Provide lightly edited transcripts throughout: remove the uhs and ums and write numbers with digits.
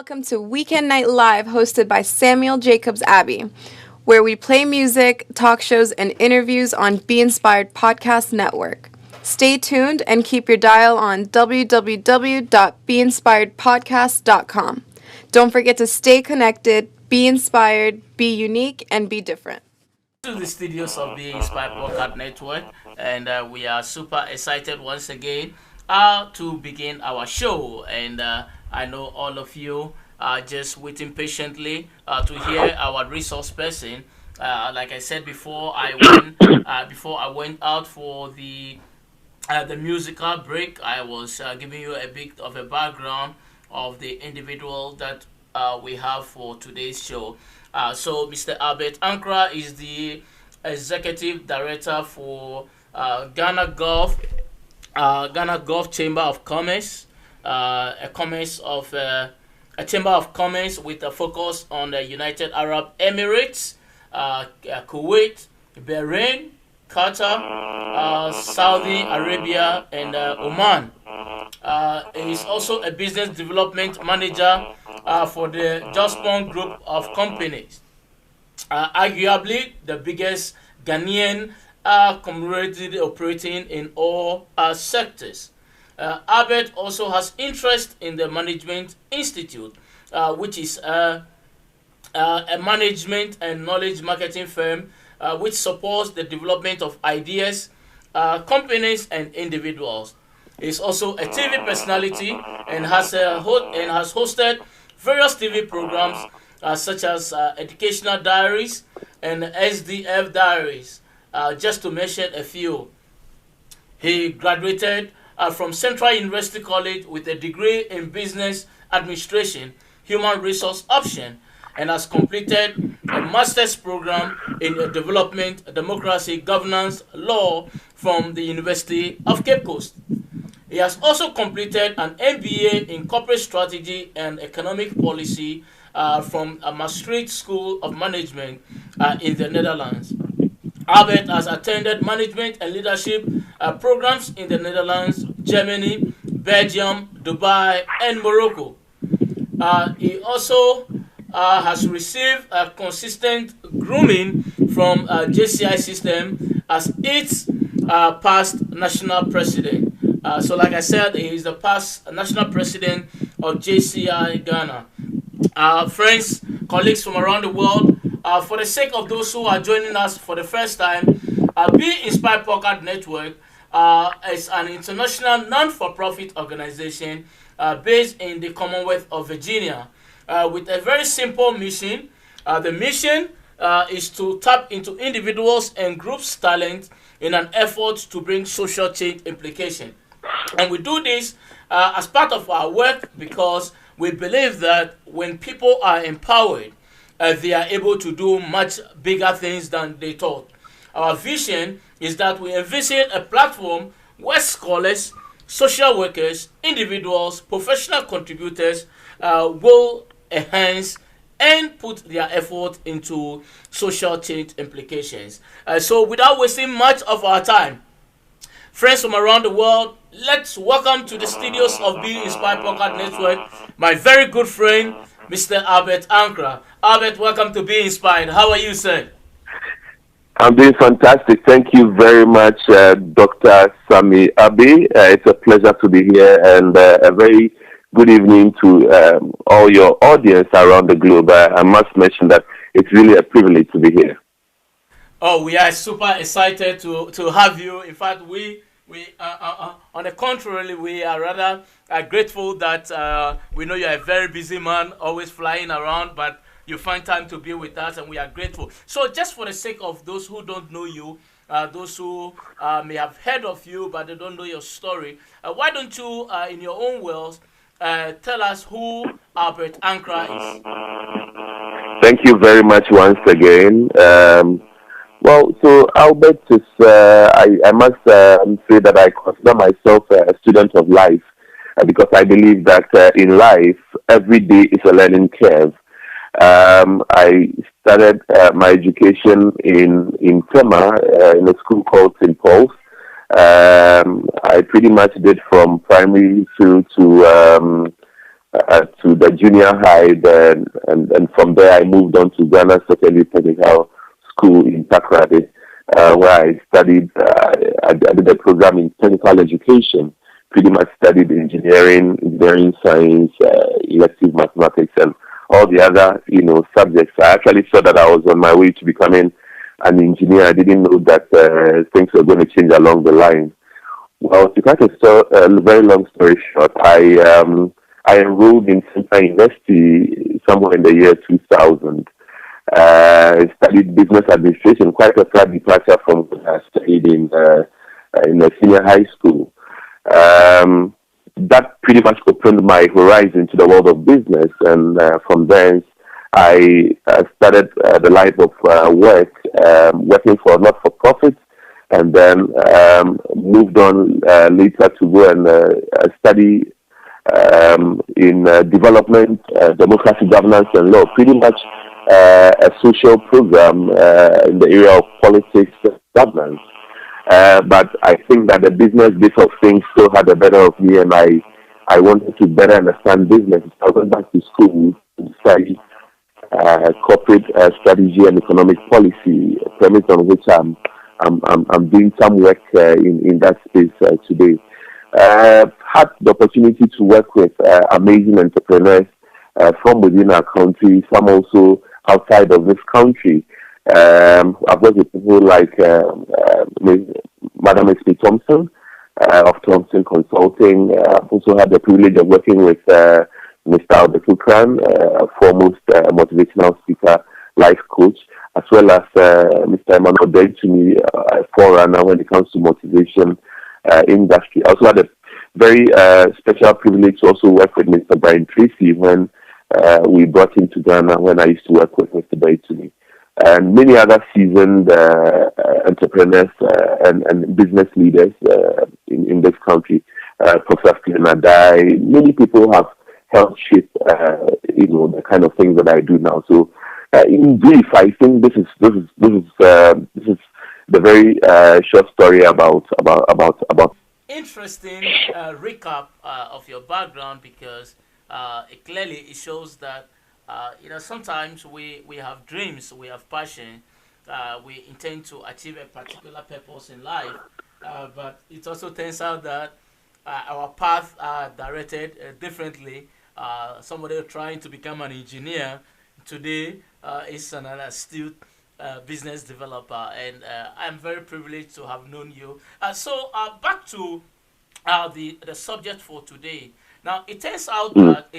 welcome to Weekend Night Live hosted by Samuel Jacobs Abbey, where we play music, talk shows, and interviews on Be Inspired Podcast Network. Stay tuned and keep your dial on www.beinspiredpodcast.com. Don't forget to stay connected, be inspired, be unique, and be different. To the studios of the Inspired Podcast Network, and we are super excited once again to begin our show. And I know all of you are just waiting patiently to hear our resource person. Like I said before, I went out for the musical break. I was giving you a bit of a background of the individual that we have for today's show. So Mr. Albert Ankra is the executive director for Ghana Gulf Chamber of Commerce, a chamber of commerce with a focus on the United Arab Emirates, Kuwait, Bahrain, Qatar, Saudi Arabia, and Oman. He is also a business development manager for the Jospon Group of companies, arguably the biggest Ghanaian community operating in all sectors. Albert also has interest in the Management Institute, which is a management and knowledge marketing firm which supports the development of ideas, companies, and individuals. He is also a TV personality and has hosted various TV programs such as Educational Diaries and SDF Diaries, just to mention a few. He graduated from Central University College with a degree in Business Administration, Human Resource Option, and has completed a master's program in development, democracy, governance, law from the University of Cape Coast. He has also completed an MBA in corporate strategy and economic policy from a Maastricht School of Management in the Netherlands. Albert has attended management and leadership programs in the Netherlands, Germany, Belgium, Dubai, and Morocco. He also has received a consistent grooming from JCI system as its past national president. So like I said, he is the past national president of JCI Ghana. Friends, colleagues from around the world, for the sake of those who are joining us for the first time, Be Inspired Podcast Network is an international non-for-profit organization based in the Commonwealth of Virginia with a very simple mission. The mission is to tap into individuals and groups' talent in an effort to bring social change implication. And we do this as part of our work because we believe that when people are empowered, they are able to do much bigger things than they thought. Our vision is that we envision a platform where scholars, social workers, individuals, professional contributors will enhance and put their effort into social change implications. So without wasting much of our time, friends from around the world, let's welcome to the studios of Be Inspired Podcast Network my very good friend, Mr. Albert Ankra. Albert, welcome to Be Inspired. How are you, sir? I'm doing fantastic. Thank you very much, Dr. Sami Abbey. It's a pleasure to be here, and a very good evening to all your audience around the globe. I must mention that it's really a privilege to be here. Oh, we are super excited to have you. In fact, we on the contrary, we are rather grateful that we know you're a very busy man, always flying around, but you find time to be with us, and we are grateful. So just for the sake of those who don't know you, those who may have heard of you, but they don't know your story, why don't you, in your own words, tell us who Albert Ankra is? Thank you very much once again. So Albert is, I must say that I consider myself a student of life because I believe that in life, every day is a learning curve. I started my education in Tema, in a school called St. Paul's. I pretty much did from primary through to to the junior high, then, and from there I moved on to Ghana Secondary Technical School in Takoradi, where I studied. I did a program in technical education. Pretty much studied engineering science, elective mathematics, and all the other subjects. I actually saw that I was on my way to becoming an engineer. I didn't know that things were going to change along the line. Well, to cut a very long story short, I enrolled in Central University somewhere in the year 2000. I studied business administration, quite a flat departure from what I studied in a senior high school. That pretty much opened my horizon to the world of business, and from there I started the life of work, working for not-for-profit, and then moved on later to go and study in development, democracy, governance, and law. Pretty much a social program in the area of politics and governance. But I think that the business bit of things still had the better of me, and I wanted to better understand business. So I went back to school to study corporate strategy and economic policy, a premise on which I'm doing some work in that space today. Had the opportunity to work with amazing entrepreneurs from within our country, some also outside of this country. I've worked with people like Madam S.P. Thompson of Thompson Consulting. I've also had the privilege of working with Mr. Albert Ukran, foremost motivational speaker, life coach, as well as Mr. Emmanuel Dentumi, a forerunner when it comes to motivation industry. I also had a very special privilege to also work with Mr. Brian Tracy when we brought him to Ghana when I used to work with Mr. Dentumi. And many other seasoned entrepreneurs and business leaders in this country. Professor Stephen Adai, many people have helped shape, the kind of things that I do now. So, in brief, I think this is the very short story about. Interesting recap of your background, because it shows that sometimes we have dreams, we have passion, we intend to achieve a particular purpose in life, but it also turns out that our paths are directed differently. Somebody trying to become an engineer today is an astute business developer, and I'm very privileged to have known you. So back to the subject for today. Now it turns out that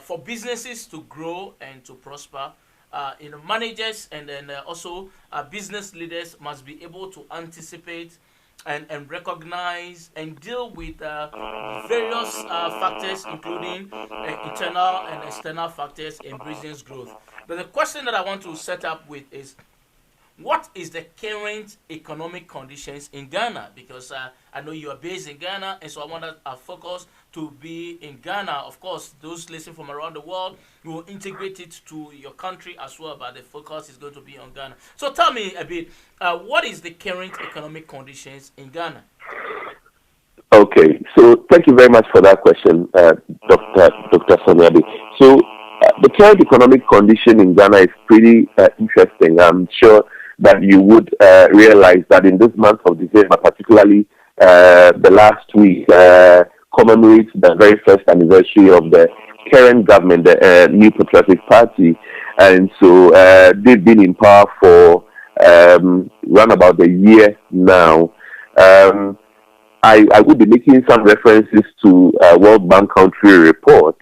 for businesses to grow and to prosper, managers and then also business leaders must be able to anticipate and recognize and deal with various factors, including internal and external factors in business growth. But the question that I want to set up with is, what is the current economic conditions in Ghana? Because I know you are based in Ghana, and so I want our focus to be in Ghana. Of course, those listening from around the world will integrate it to your country as well, but the focus is going to be on Ghana. So tell me a bit, what is the current economic conditions in Ghana? Okay, so thank you very much for that question, Dr. Soniabi. So the current economic condition in Ghana is pretty interesting. I'm sure that you would realize that in this month of December, particularly the last week, commemorates the very first anniversary of the current government, the New Patriotic Party. And so they've been in power for around about a year now. I would be making some references to World Bank country report,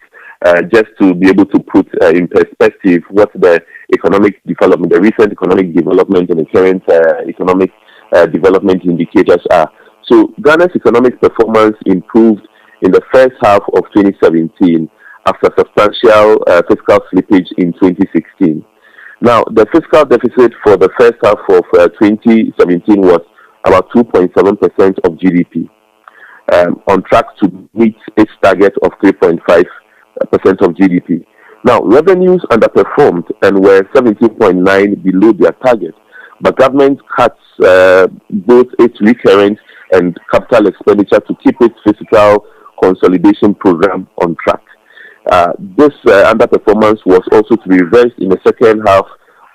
just to be able to put in perspective what the economic development, the recent economic development and the current economic development indicators are. So Ghana's economic performance improved in the first half of 2017 after substantial fiscal slippage in 2016. Now, the fiscal deficit for the first half of 2017 was about 2.7% of GDP, on track to meet its target of 3.5% of GDP. Now, revenues underperformed and were 17.9 below their target, but government cuts both its recurrent and capital expenditure to keep its fiscal consolidation program on track. This underperformance was also to be reversed in the second half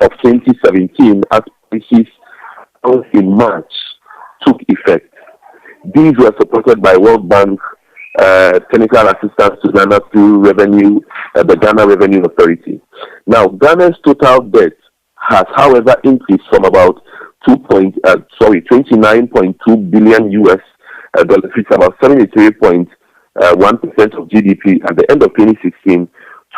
of 2017 as policies in March took effect. These were supported by World Bank technical assistance to Ghana through the Ghana Revenue Authority. Now, Ghana's total debt has, however, increased from about 29.2 billion US dollars, which is about 73.1% of GDP at the end of 2016,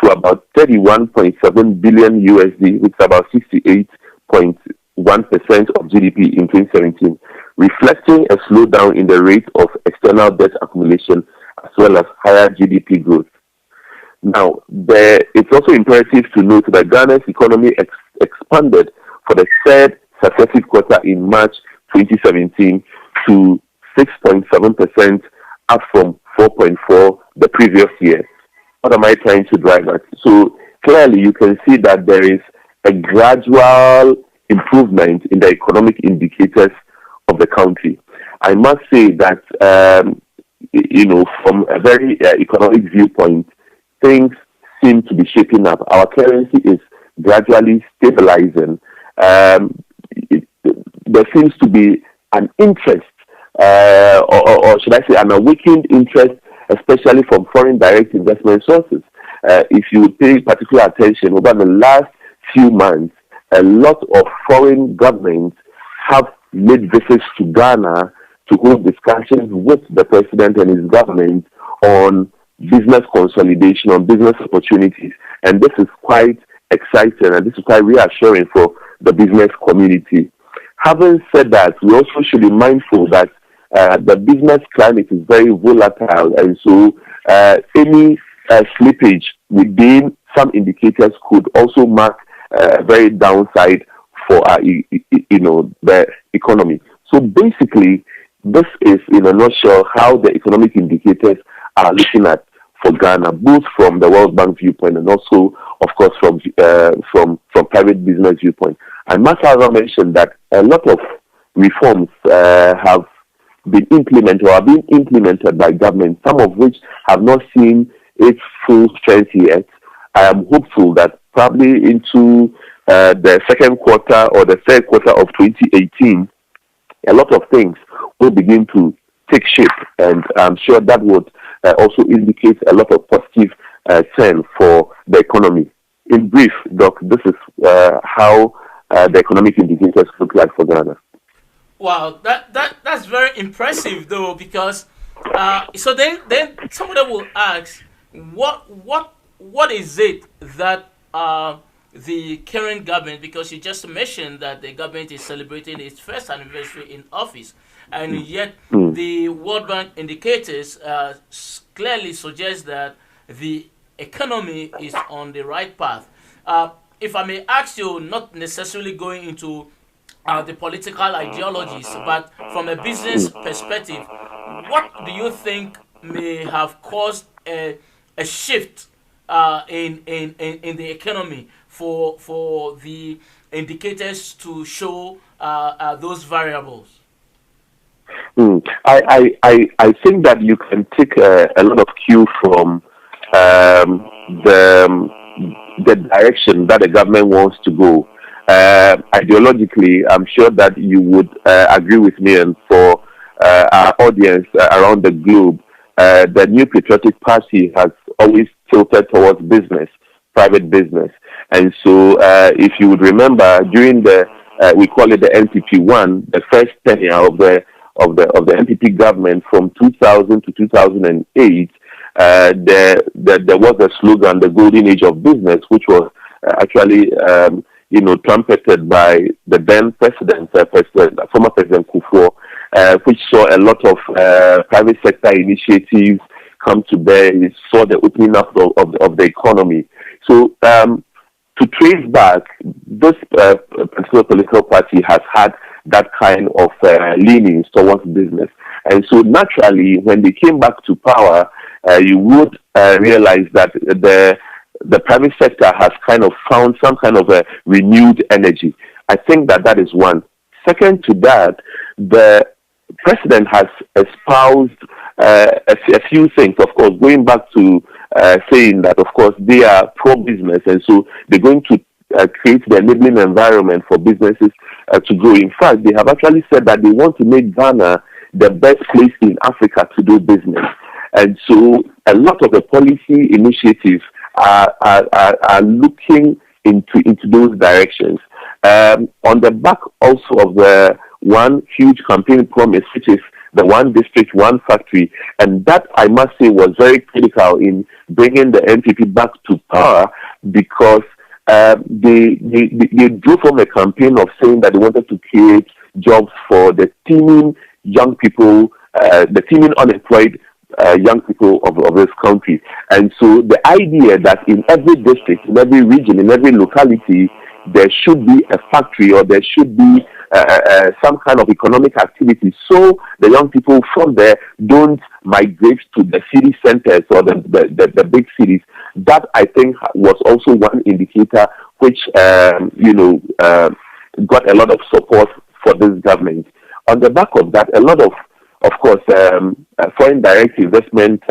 to about 31.7 billion USD, which is about 68.1% of GDP in 2017, reflecting a slowdown in the rate of external debt accumulation as well as higher GDP growth. Now, it's also imperative to note that Ghana's economy expanded for the third successive quarter in March 2017 to 6.7%, up from 4.4% the previous year. What am I trying to drive at? So clearly you can see that there is a gradual improvement in the economic indicators of the country. I must say that, from a very economic viewpoint, things seem to be shaping up. Our currency is gradually stabilizing. There seems to be an interest, or should I say an awakened interest, especially from foreign direct investment sources. If you pay particular attention, over the last few months, a lot of foreign governments have made visits to Ghana to hold discussions with the president and his government on business consolidation, on business opportunities. And this is quite exciting and this is quite reassuring for the business community. Having said that, we also should be mindful that the business climate is very volatile, and so any slippage within some indicators could also mark a very downside for the economy. So basically, this is in a nutshell how the economic indicators are looking at for Ghana, both from the World Bank viewpoint and also, of course, from private business viewpoint. I must also mention that a lot of reforms have been implemented or are being implemented by government, some of which have not seen its full strength yet. I am hopeful that probably into the second quarter or the third quarter of 2018, a lot of things will begin to take shape, and I'm sure that would also indicate a lot of positive trend for the economy. In brief, Doc, this is how the economic indicators look like for Ghana. Wow, that's very impressive though, because so then somebody will ask, what is it that the current government, because you just mentioned that the government is celebrating its first anniversary in office, and yet the World Bank indicators clearly suggest that the economy is on the right path. If I may ask you, not necessarily going into the political ideologies, but from a business perspective, what do you think may have caused a shift in the economy for the indicators to show those variables? I think that you can take a lot of cue from the direction that the government wants to go. Ideologically, I'm sure that you would agree with me, and for our audience around the globe, the New Patriotic Party has always tilted towards business, private business. And so if you would remember, during we call it the NPP1, the first tenure of the NPP government from 2000 to 2008, there was a slogan, the golden age of business, which was actually trumpeted by the then former President Kufuor, which saw a lot of private sector initiatives come to bear. It saw the opening up of the economy. So to trace back, this particular political party has had that kind of leanings towards business. And so naturally, when they came back to power, you would realize that the private sector has kind of found some kind of a renewed energy. I think that is one. Second to that, the president has espoused a few things. Of course, going back to saying that, of course, they are pro-business, and so they're going to create the enabling environment for businesses to grow. In fact, they have actually said that they want to make Ghana the best place in Africa to do business. And so a lot of the policy initiatives are looking into those directions. On the back also of the one huge campaign promise, which is the one district, one factory, and that, I must say, was very critical in bringing the NPP back to power, because they drew from a campaign of saying that they wanted to create jobs for the teeming young people, the teeming unemployed young people of this country. And so the idea that in every district, in every region, in every locality, there should be a factory, or there should be some kind of economic activity, so the young people from there don't migrate to the city centers or the big cities. That, I think, was also one indicator which got a lot of support for this government. On the back of that, a lot of course, foreign direct investment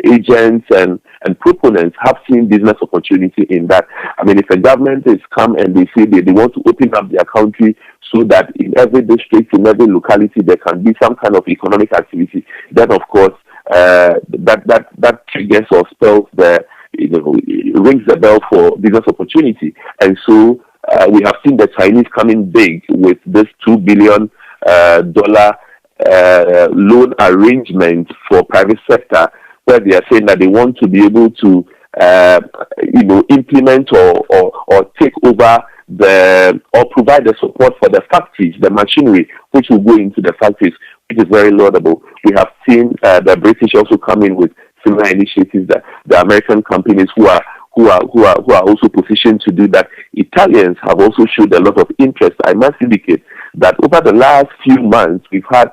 agents and proponents have seen business opportunity in that. I mean, if a government is come and they say they want to open up their country so that in every district, in every locality, there can be some kind of economic activity, then of course that triggers or spells rings the bell for business opportunity. And so we have seen the Chinese coming big with this $2 billion loan arrangement for private sector, where they are saying that they want to be able to implement or take over or provide the support for the factories, the machinery which will go into the factories, which is very laudable. We have seen the British also come in with similar initiatives, that the American companies who are also positioned to do that. Italians have also showed a lot of interest. I must indicate that over the last few months, we've had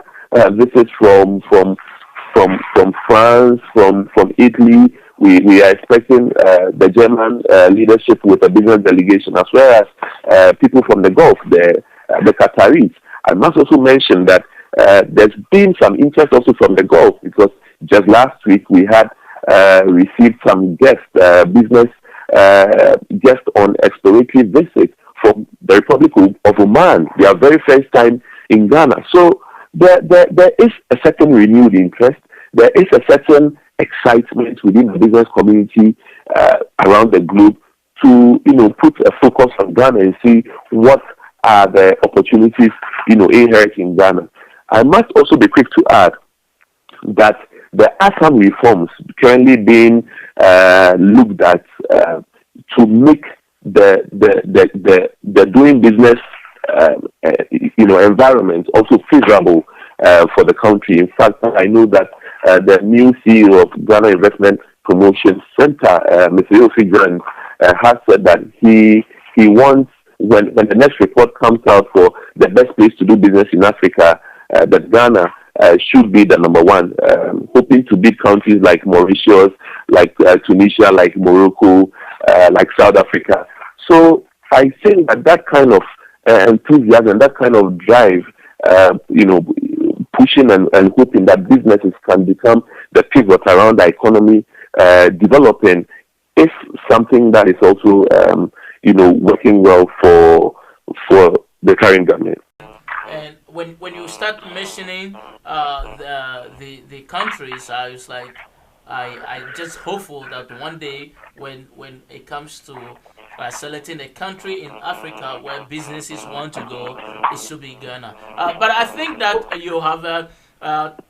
visits from France, from Italy. We are expecting the German leadership with a business delegation, as well as people from the Gulf, the Qataris. I must also mention that there's been some interest also from the Gulf, because just last week we had received some business guests on exploratory visit from the Republic of Oman. Their very first time in Ghana. So there is a certain renewed interest. There is a certain excitement within the business community around the globe to put a focus on Ghana and see what are the opportunities inherent in Ghana. I must also be quick to add that the Assam reforms currently being looked at to make the doing business environment also favorable for the country. In fact, I know that the new CEO of Ghana Investment Promotion Center, Mr. Yofi Grant, has said that he wants, when the next report comes out for the best place to do business in Africa, that Ghana should be the number one, hoping to beat countries like Mauritius, like Tunisia, like Morocco, like South Africa. So I think that kind of enthusiasm, that kind of drive, pushing and hoping that businesses can become the pivot around the economy developing, is something that is also working well for the current government. And when you start mentioning the countries, I was like, I just hopeful that one day when it comes to selecting a country in Africa where businesses want to go, it should be Ghana. But I think that you have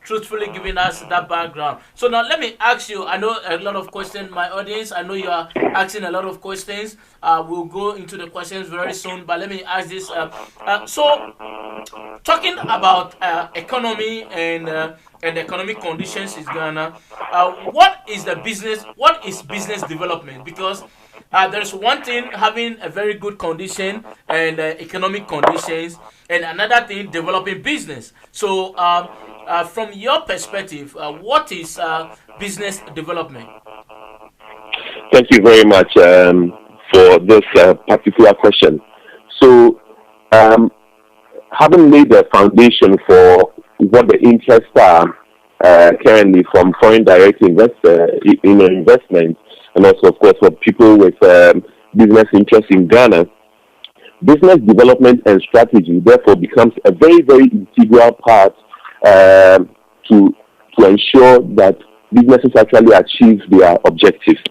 truthfully given us that background. So now let me ask you, I know a lot of questions, my audience, I know you are asking a lot of questions. We'll go into the questions very soon, but let me ask this. So talking about economy and economic conditions in Ghana, what is business development? Because there's one thing having a very good condition and economic conditions, and another thing developing business. So from your perspective, what is business development? Thank you very much for this particular question. So having laid the foundation for what the interests are, currently from foreign direct investment, and also, of course, for people with business interests in Ghana. Business development and strategy, therefore, becomes a very, very integral part to ensure that businesses actually achieve their objectives.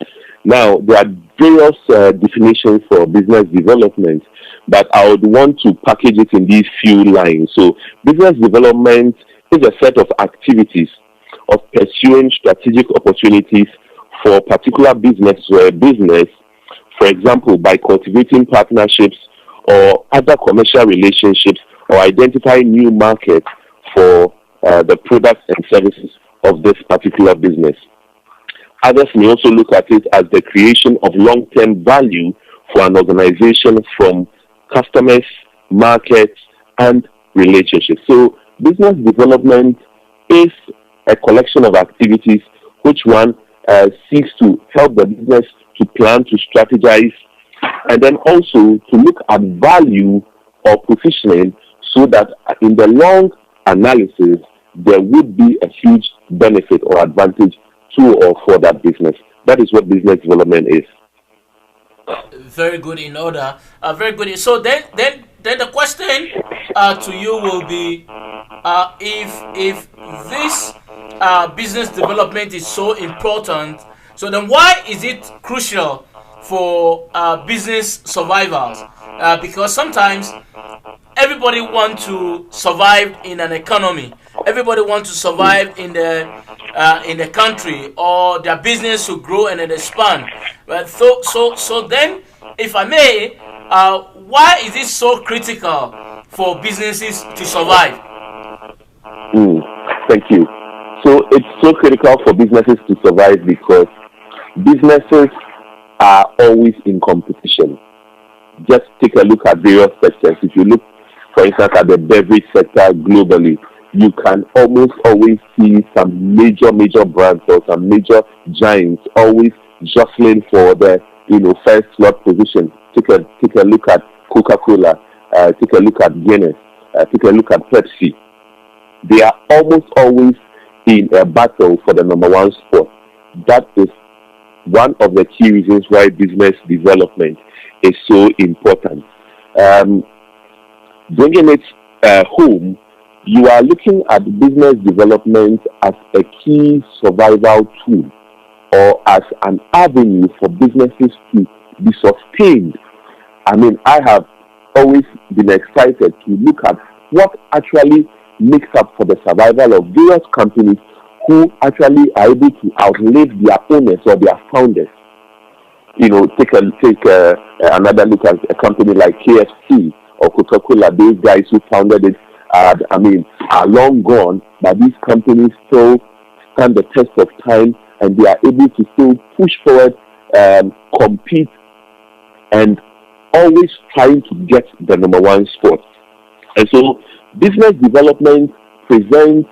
Now, there are various definitions for business development, but I would want to package it in these few lines. So, business development is a set of activities of pursuing strategic opportunities for particular business or a business, for example, by cultivating partnerships or other commercial relationships, or identifying new markets for the products and services of this particular business. Others may also look at it as the creation of long-term value for an organization from customers, markets, and relationships. So business development is a collection of activities which one seeks to help the business to plan, to strategize, and then also to look at value or positioning so that in the long analysis, there would be a huge benefit or advantage to or for that business. That is what business development is. Very good, in order. Very good. So then the question to you will be, if this business development is so important, so then why is it crucial for business survivors? Because sometimes everybody wants to survive in an economy. Everybody wants to survive in the country, or their business to grow and expand. But so then, if I may, why is it so critical for businesses to survive? Thank you. So it's so critical for businesses to survive because businesses are always in competition. Just take a look at various sectors. If you look, for instance, at the beverage sector globally, you can almost always see some major brands or some major giants always jostling for the first slot position. Take a look at Coca-Cola. Take a look at Guinness. Take a look at Pepsi. They are almost always in a battle for the number one spot. That is one of the key reasons why business development is so important. Bringing it home, you are looking at business development as a key survival tool or as an avenue for businesses to be sustained. I mean, I have always been excited to look at what actually makes up for the survival of various companies who actually are able to outlive their owners or their founders. Take another look at a company like KFC or Coca-Cola. Those guys who founded it, are long gone, but these companies still stand the test of time, and they are able to still push forward, compete, and always trying to get the number one spot. And so business development presents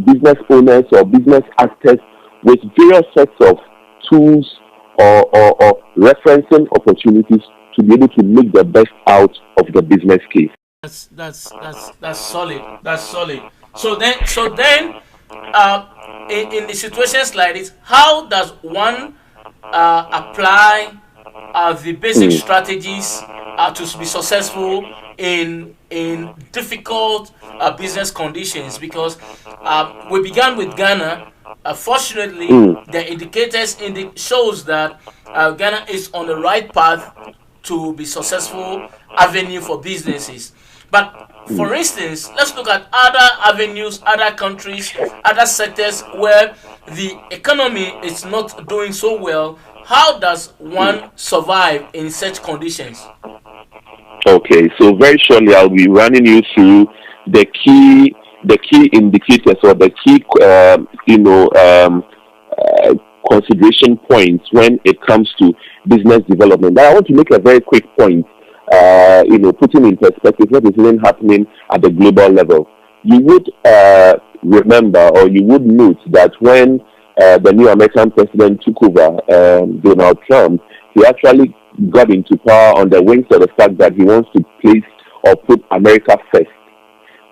business owners or business actors with various sets of tools or referencing opportunities to be able to make the best out of the business case. That's solid. That's solid. So then, in the situations like this, how does one apply the basic strategies to be successful in difficult business conditions? Because we began with Ghana. Fortunately, the indicators shows that Ghana is on the right path to be successful avenue for businesses. But for instance, let's look at other avenues, other countries, other sectors where the economy is not doing so well. How does one survive in such conditions? Okay, so very shortly I'll be running you through the key indicators or the key consideration points when it comes to business development. But I want to make a very quick point. Putting in perspective what is even happening at the global level. You would remember, or you would note that when the new American president took over, Donald Trump, he actually got into power on the wings of the fact that he wants to place or put America first.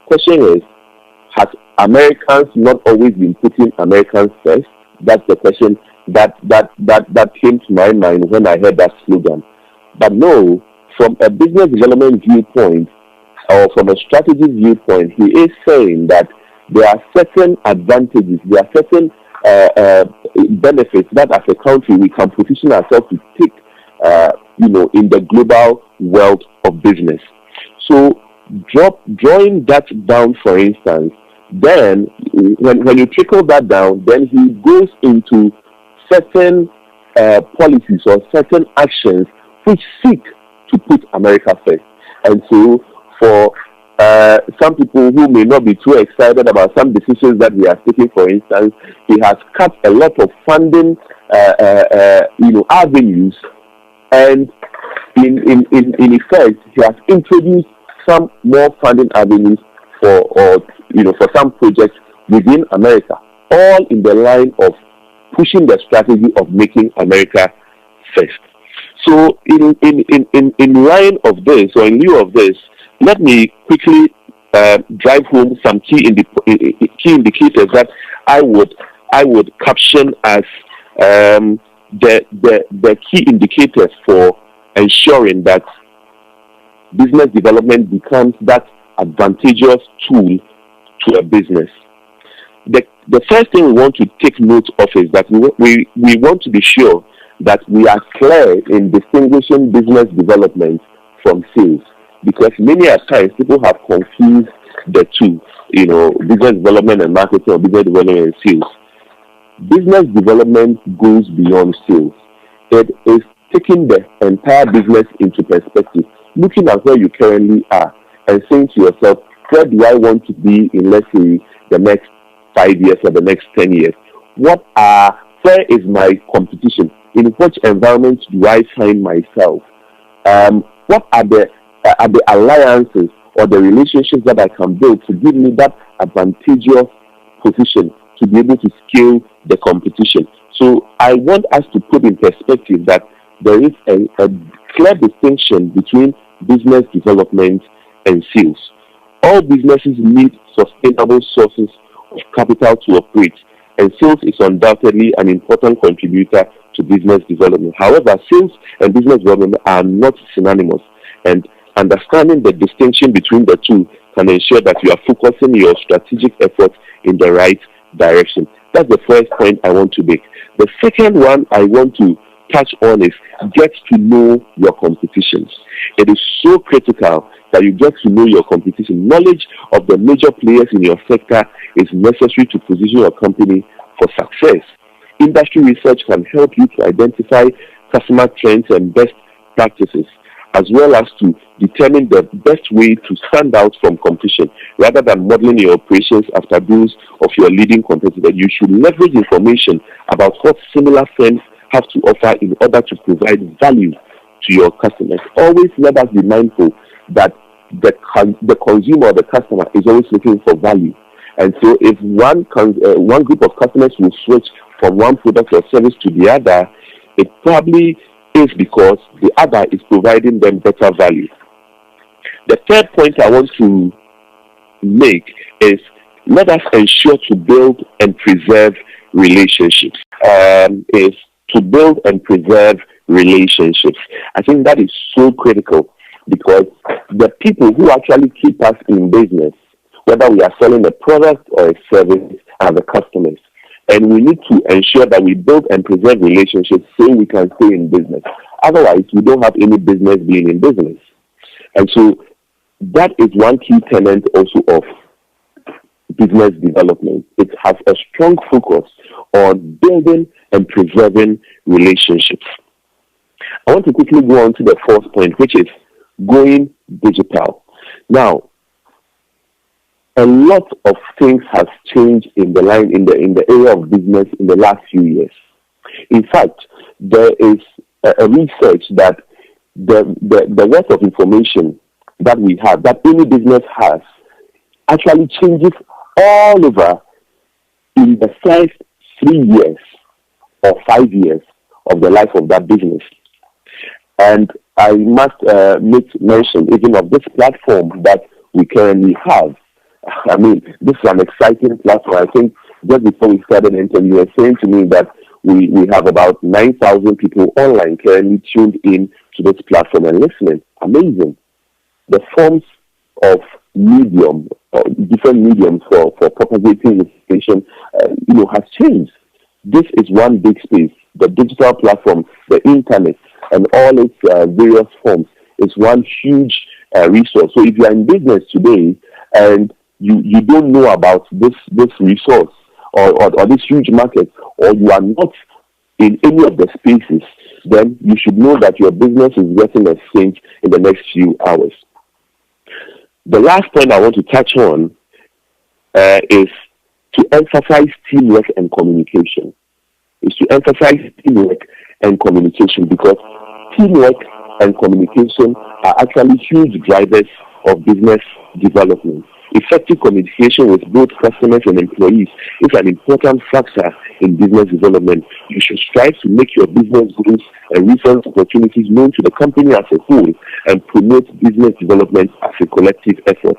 Question is, has Americans not always been putting Americans first? That's the question that came to my mind when I heard that slogan. But no, from a business development viewpoint or from a strategy viewpoint, he is saying that there are certain advantages, there are certain benefits that as a country we can position ourselves to take, in the global world of business. So drawing that down, for instance, then when you trickle that down, then he goes into certain policies or certain actions which seek to put America first. And so for some people who may not be too excited about some decisions that he has taken, for instance, he has cut a lot of funding, avenues, and in effect, he has introduced some more funding avenues for some projects within America, all in the line of pushing the strategy of making America first. So in line of this, or in lieu of this, let me quickly drive home some key indicators that I would caption as the key indicators for ensuring that business development becomes that advantageous tool to a business. The first thing we want to take note of is that we want to be sure that we are clear in distinguishing business development from sales, because many a times people have confused the two, business development and marketing, or business development and sales. Business development goes beyond sales. It is taking the entire business into perspective, looking at where you currently are and saying to yourself, where do I want to be in, let's say, the next 5 years or the next 10 years? Where is my competition? In which environment do I find myself? What are the alliances or the relationships that I can build to give me that advantageous position to be able to scale the competition? So I want us to put in perspective that there is a clear distinction between business development and sales. All businesses need sustainable sources of capital to operate, and sales is undoubtedly an important contributor to business development. However, sales and business development are not synonymous, and understanding the distinction between the two can ensure that you are focusing your strategic efforts in the right direction. That's the first point I want to make. The second one I want to touch on is get to know your competition. It is so critical that you get to know your competition. Knowledge of the major players in your sector is necessary to position your company for success. Industry research can help you to identify customer trends and best practices, as well as to determine the best way to stand out from competition. Rather than modeling your operations after those of your leading competitor, you should leverage information about what similar firms have to offer in order to provide value to your customers. Always let us be mindful that the consumer or the customer is always looking for value. And so if one group of customers will switch from one product or service to the other, it probably is because the other is providing them better value. The third point I want to make is let us ensure to build and preserve relationships. I think that is so critical, because the people who actually keep us in business, whether we are selling a product or a service, are the customers. And we need to ensure that we build and preserve relationships so we can stay in business. Otherwise, we don't have any business being in business. And so that is one key tenet also of business development. It has a strong focus on building and preserving relationships. I want to quickly go on to the fourth point, which is going digital. Now, a lot of things have changed in the area of business in the last few years. In fact, there is a research that the wealth of information that we have, that any business has, actually changes all over in the first 3 years or 5 years of the life of that business. And I must make mention even of this platform that we currently have, I mean, this is an exciting platform. I think just before we started the interview, you were saying to me that we have about 9,000 people online currently tuned in to this platform and listening. Amazing. The forms of medium, different mediums for propagating information, has changed. This is one big space. The digital platform, the internet, and all its various forms is one huge resource. So if you are in business today and you don't know about this resource or this huge market, or you are not in any of the spaces, then you should know that your business is getting exchanged in the next few hours. The last point I want to touch on is to emphasize teamwork and communication. Because teamwork and communication are actually huge drivers of business development. Effective communication with both customers and employees is an important factor in business development. You should strive to make your business goals and resource opportunities known to the company as a whole and promote business development as a collective effort.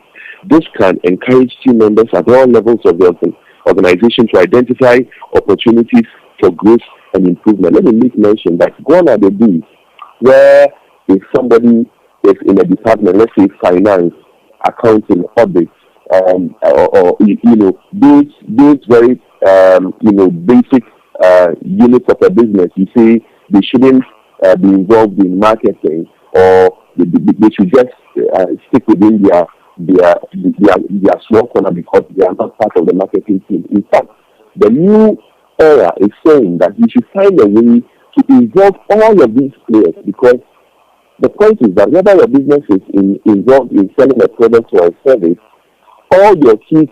This can encourage team members at all levels of the organization to identify opportunities for growth and improvement. Let me make mention that gone are the days where if somebody is in a department, let's say finance, accounting, audit, or those very basic units of a business, you say they shouldn't be involved in marketing, or they should just stick within their small corner because they are not part of the marketing team. In fact, the new era is saying that you should find a way to involve all of these players, because the point is that whether your business is involved in selling a product or a service, all your key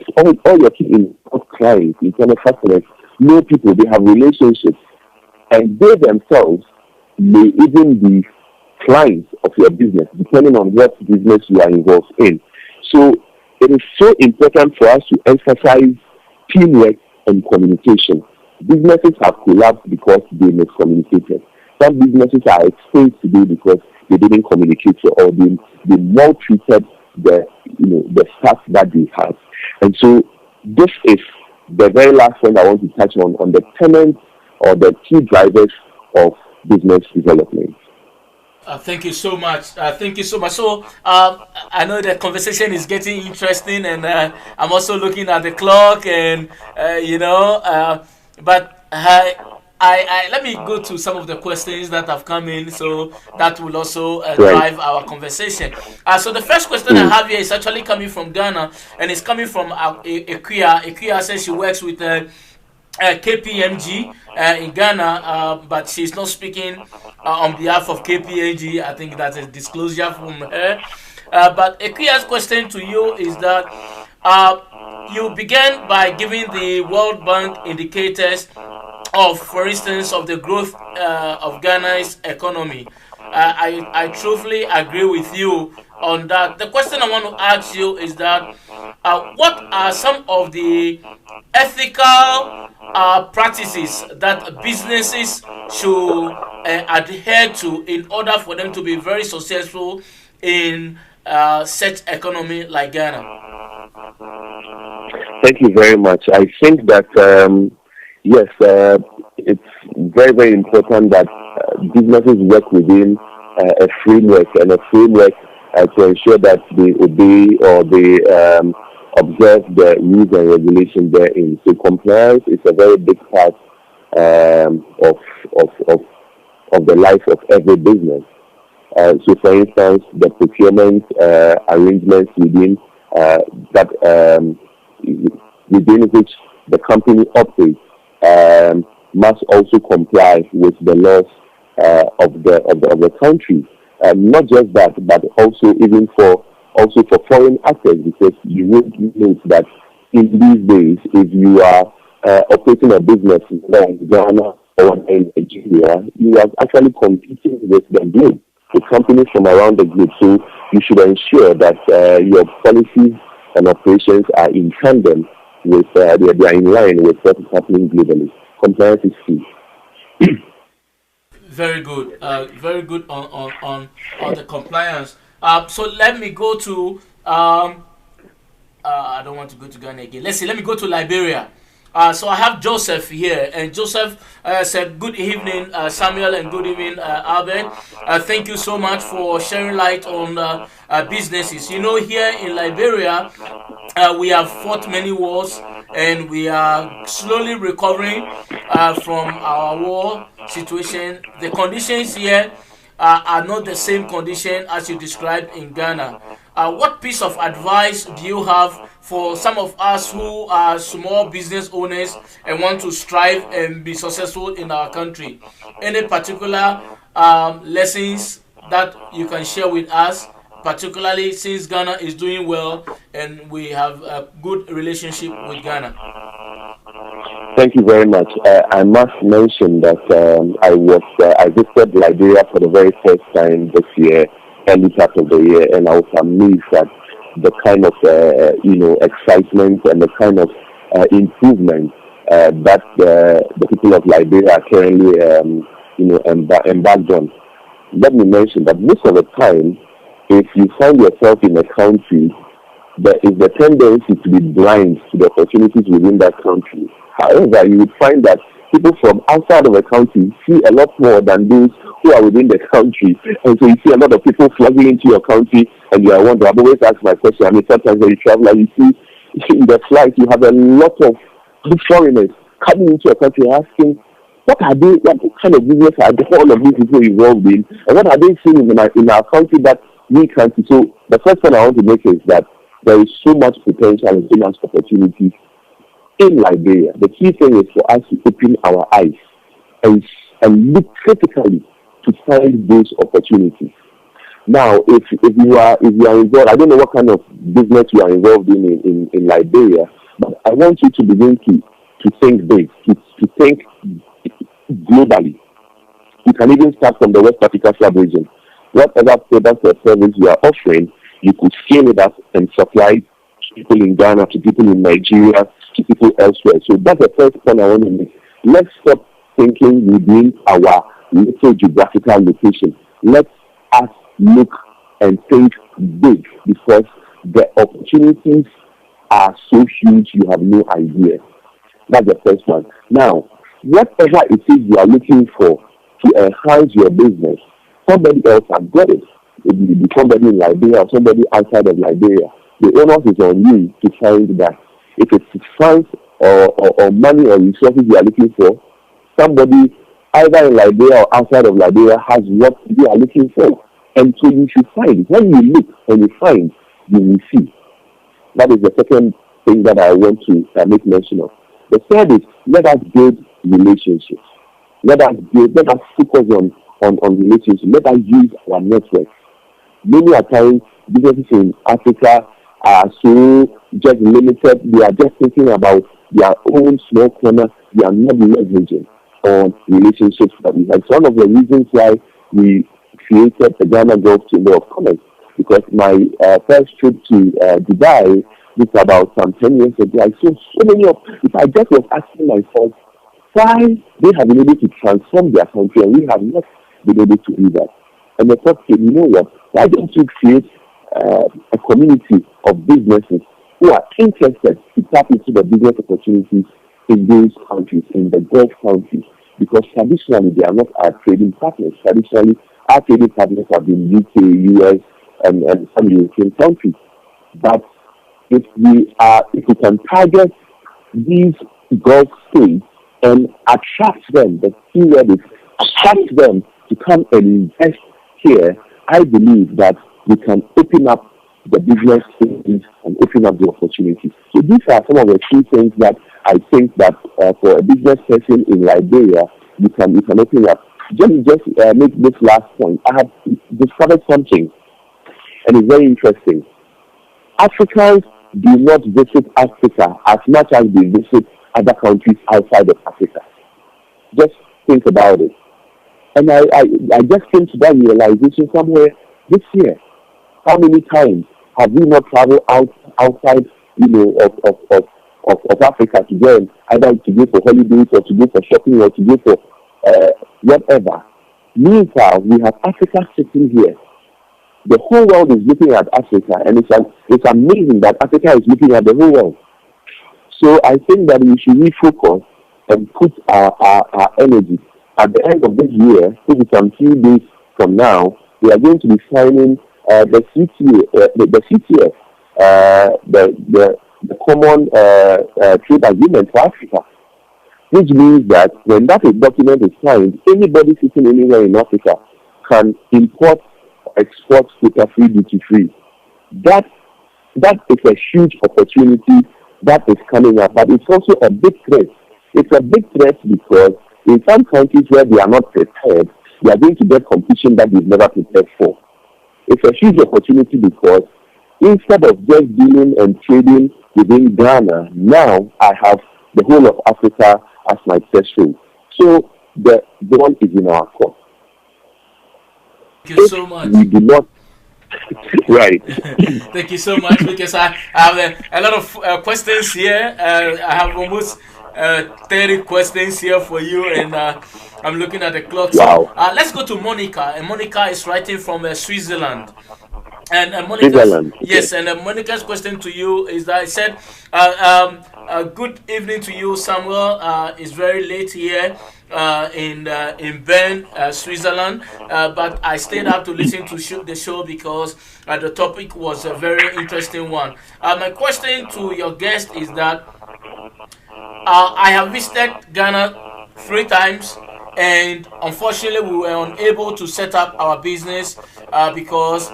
clients, internal customers, know people, they have relationships, and they themselves may even be clients of your business, depending on what business you are involved in. So it is so important for us to emphasize teamwork and communication. Businesses have collapsed because they miscommunicated. Some businesses are exposed today because they didn't communicate, or they maltreated the staff that they have. And so this is the very last point I want to touch on the tenets or the key drivers of business development. Thank you so much. So I know the conversation is getting interesting, and I'm also looking at the clock, and but I let me go to some of the questions that have come in, so that will also drive our conversation. So the first question I have here is actually coming from Ghana, and it's coming from Equia. Equia says she works with KPMG in Ghana, but she's not speaking on behalf of KPMG. I think that's a disclosure from her. But Equia's question to you is that you began by giving the World Bank indicators of, for instance, of the growth of Ghana's economy. I truthfully agree with you on that. The question I want to ask you is that what are some of the ethical practices that businesses should adhere to in order for them to be very successful in such economy like Ghana? Thank you very much. I think that yes, it's very, very important that businesses work within a framework, and a framework to ensure that they obey or they observe the rules and regulations therein. So compliance is a very big part of the life of every business. So, for instance, the procurement arrangements within within which the company operates must also comply with the laws of the country. Not just that, but also even for foreign actors, because you will note that in these days, if you are operating a business in Ghana or in Nigeria, you are actually competing with the globe, with companies from around the globe. So you should ensure that your policies and operations are in tandem with, they are in line with what is happening globally. Compliance is key. Very good. Very good on the compliance. So let me go to I don't want to go to Ghana again. Let's see. Let me go to Liberia. So I have Joseph here, and Joseph said, "Good evening, Samuel, and good evening, Albert. Thank you so much for sharing light on businesses. You know, here in Liberia, we have fought many wars, and we are slowly recovering from our war situation. The conditions here are not the same condition as you described in Ghana. What piece of advice do you have for some of us who are small business owners and want to strive and be successful in our country? Any particular lessons that you can share with us, particularly since Ghana is doing well and we have a good relationship with Ghana?" Thank you very much. I must mention that I visited Liberia for the very first time this year, early part of the year, and I was amazed at the kind of excitement and the kind of improvement that the people of Liberia are currently embarked on. Let me mention that most of the time, if you find yourself in a country, there is the tendency to be blind to the opportunities within that country. However, you would find that people from outside of the country see a lot more than those who are within the country. And so you see a lot of people flooding into your country, and you are wondering. I've always asked my question. I mean, sometimes when you travel, you see in the flight, you have a lot of foreigners coming into your country asking, what kind of business are all of these people involved in, and what are they seeing in our country that we can't see? So the first point I want to make is that there is so much potential and so much opportunity in Liberia. The key thing is for us to open our eyes and look critically to find those opportunities. Now, if you are involved, I don't know what kind of business you are involved in Liberia, but I want you to begin to think big, to think globally. You can even start from the West Africa sub-region. Whatever product or service you are offering, you could scale it up and supply to people in Ghana, to people in Nigeria, to people elsewhere. So that's the first point I want to make. Let's stop thinking within our little geographical location. Let us look and think big, because the opportunities are so huge you have no idea. That's the first one. Now, whatever it is you are looking for to enhance your business, somebody else has got it. It will be somebody in Liberia or somebody outside of Liberia. The onus is on you to find that. If it's funds or money or resources you are looking for, somebody either in Liberia or outside of Liberia has what you are looking for. And so you should find it. When you look and you find, you will see. That is the second thing that I want to make mention of. The third is, let us build relationships. Let us focus on relationships. Let us use our network. Many a times, businesses in Africa are so just limited. They are just thinking about their own small corner. They are not leveraging on relationships that we have. It's one of the reasons why we created the Ghana Gulf Chamber of Commerce, because my first trip to Dubai, this about some 10 years ago, I saw so many of, if I just was asking myself, why they have been able to transform their country and we have not been able to do that. And the thought came, you know what, why don't you create a community of businesses who are interested to tap into the business opportunities in those countries, in the Gulf countries, because traditionally they are not our trading partners. Traditionally, our trading partners have been UK, US, and some European countries. But if we can target these Gulf states and attract them, the key word is attract them to come and invest here, I believe that we can open up the business things and open up the opportunities. So these are some of the key things that I think that for a business person in Liberia, you can open up. Just make this last point. I have discovered something, and it's very interesting. Africans do not visit Africa as much as they visit other countries outside of Africa. Just think about it. And I just came to that realization somewhere this year. How many times have we not traveled outside, of Africa to go, either to go for holidays or to go for shopping or to go for whatever? Meanwhile, we have Africa sitting here the whole world is looking at Africa, and it's amazing that Africa is looking at the whole world. So I think that we should refocus and put our energy. At the end of this year, which is some few days from now, we are going to be signing the CTF, the Common Trade Agreement for Africa, which means that when that document is signed, anybody sitting anywhere in Africa can import, export quota-free, duty-free. That is a huge opportunity that is coming up, but it's also a big threat. It's a big threat because in some countries where they are not prepared, they are going to get competition that they've never prepared for. It's a huge opportunity because instead of just dealing and trading within Ghana, now I have the whole of Africa as my threshold. So the ball is in our court. Thank you so much. We do not. Right. Thank you so much, because I have a lot of questions here. I have almost 30 questions here for you, and I'm looking at the clock. Wow. So, let's go to Monica. And Monica is writing from Switzerland. And Switzerland. Yes, and Monica's question to you is that I said, good evening to you, Samuel. It's very late here in Bern, Switzerland, but I stayed up to listen to the show because the topic was a very interesting one. My question to your guest is that I have visited Ghana 3 times, and unfortunately we were unable to set up our business because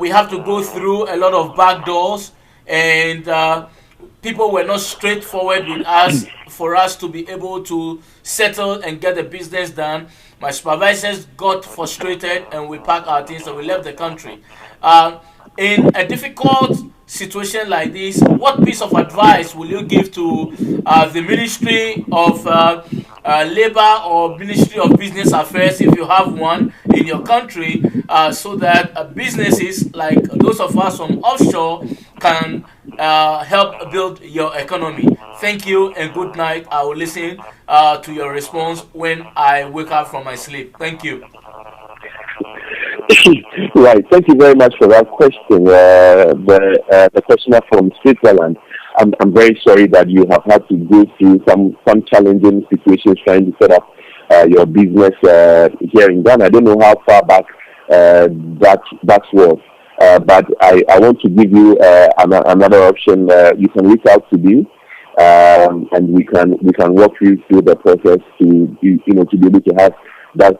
we have to go through a lot of back doors, and people were not straightforward with us for us to be able to settle and get the business done. My supervisors got frustrated, and we packed our things and we left the country. In a difficult situation like this, what piece of advice will you give to the Ministry of Labor or Ministry of Business Affairs, if you have one in your country, so that businesses like those of us from offshore can help build your economy? Thank you and good night. I will listen to your response when I wake up from my sleep. Thank you. Right. Thank you very much for that question. The questioner from Switzerland. I'm very sorry that you have had to go through some challenging situations trying to set up your business here in Ghana. I don't know how far back that was, but I want to give you another option. You can reach out to me, and we can walk you through the process to be able to have that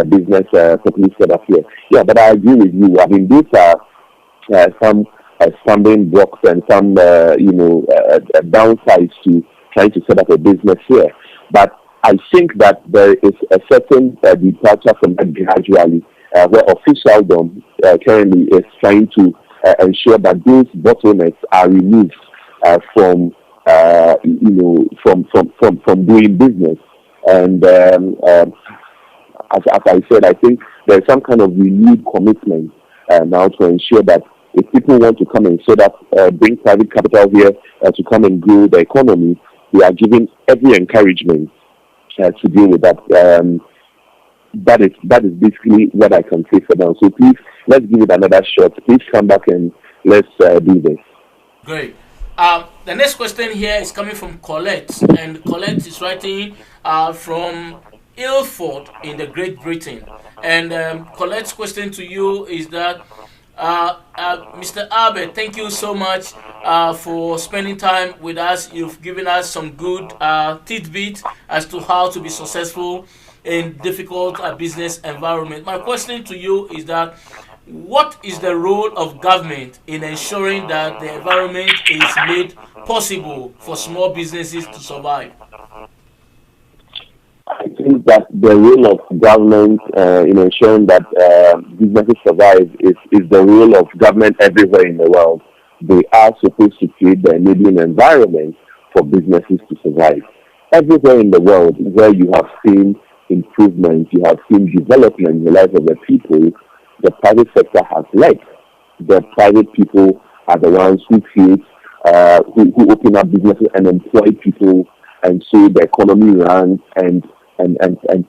business properly set up here. Yeah, but I agree with you. I mean, these are some stumbling blocks and some downsides to trying to set up a business here. But I think that there is a certain departure from that gradually, where officialdom currently is trying to ensure that those bottlenecks are removed from doing business. And as I said, I think there's some kind of renewed commitment now to ensure that if people want to come and set up, bring private capital here to come and grow the economy, we are giving every encouragement to deal with that. That is basically what I can say for now. So please, let's give it another shot. Please come back and let's do this. Great. The next question here is coming from Colette, and Colette is writing from Ilford in the Great Britain. And Colette's question to you is that, Mr. Abe, thank you so much for spending time with us. You've given us some good tidbits as to how to be successful in difficult business environment. My question to you is that, what is the role of government in ensuring that the environment is made possible for small businesses to survive? I think that the role of government in ensuring that businesses survive is the role of government everywhere in the world. They are supposed to create the enabling environment for businesses to survive. Everywhere in the world where you have seen improvement, you have seen development in the life of the people, the private sector has led. The private people are the ones who create, who open up businesses and employ people, and so the economy runs and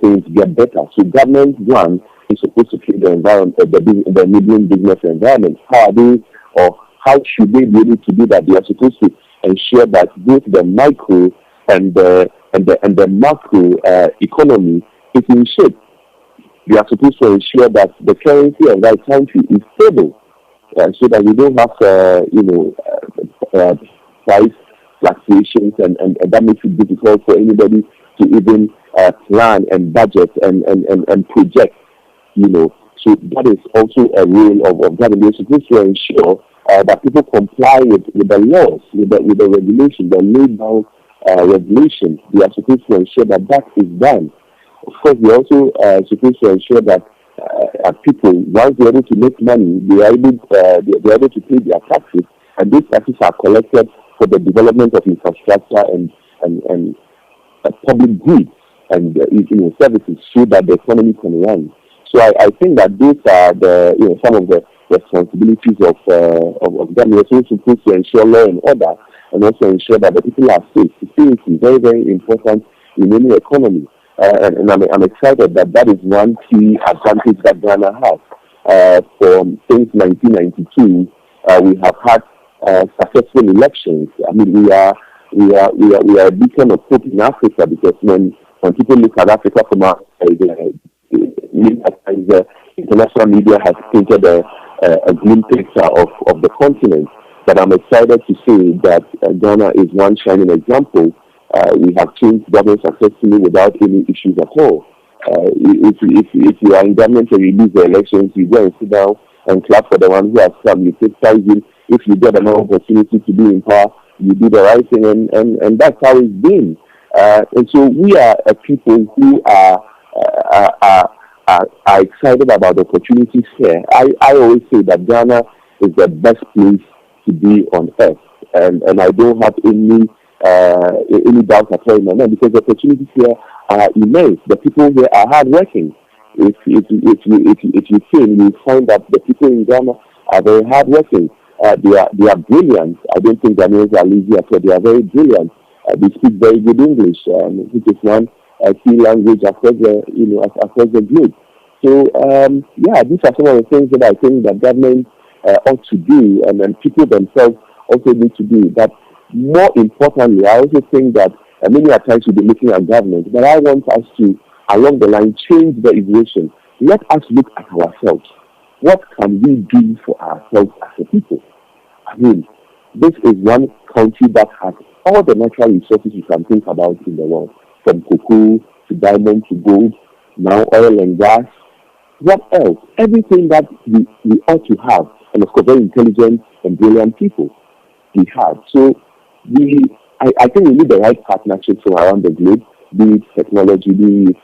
things get better. So government, one, is supposed to create the environment, the enabling business environment. How are they, or how should they be able to do that? They are supposed to ensure that both the micro and the macro economy is in shape. They are supposed to ensure that the currency of that country is stable, so that we don't have, price fluctuations, and that makes it difficult for anybody to even plan and budget and project. So that is also a role of government. They're supposed to ensure that people comply with the laws, with the regulation, the laid down regulation. They are supposed to ensure that is done. Of course, they're also supposed to ensure that people, once they're able to make money, they're able to pay their taxes, and these taxes are collected for the development of infrastructure and public goods and services, so that the economy can run. So I think that these are some of the responsibilities of government. We're also supposed to ensure law and order, and also ensure that the people are safe. Security is very, very important in any economy. And I'm excited that is one key advantage that Ghana has. Since 1992, we have had successful elections. I mean, we are a beacon of hope in Africa, because when people look at Africa from outside, the international media has painted a grim picture of the continent. But I'm excited to say that Ghana is one shining example. We have changed government successfully without any issues at all. If you are in government and you lose the elections, you go and sit down and clap for the one who has come. You criticize him. If you get another opportunity to be in power, you do the right thing, and that's how it's been. And so we are a people who are excited about the opportunities here. I always say that Ghana is the best place to be on earth, and I don't have any doubt at all in my mind, because the opportunities here are immense. The people here are hardworking. If you came, you find that the people in Ghana are very hardworking. They are brilliant. I don't think Ghanaians are lazy at all. They are very brilliant. They speak very good English, which is one key language across the globe. So these are some of the things that I think that government ought to do, and then people themselves also need to do. But more importantly, I also think that many times we'll be looking at government, but I want us to, along the line, change the equation. Let us look at ourselves. What can we do for ourselves as a people? I mean, this is one country that has all the natural resources you can think about in the world, from cocoa to diamond to gold, now oil and gas. What else? Everything that we ought to have, and of course, very intelligent and brilliant people we have. So I think we need the right partnerships from around the globe, be it technology, be it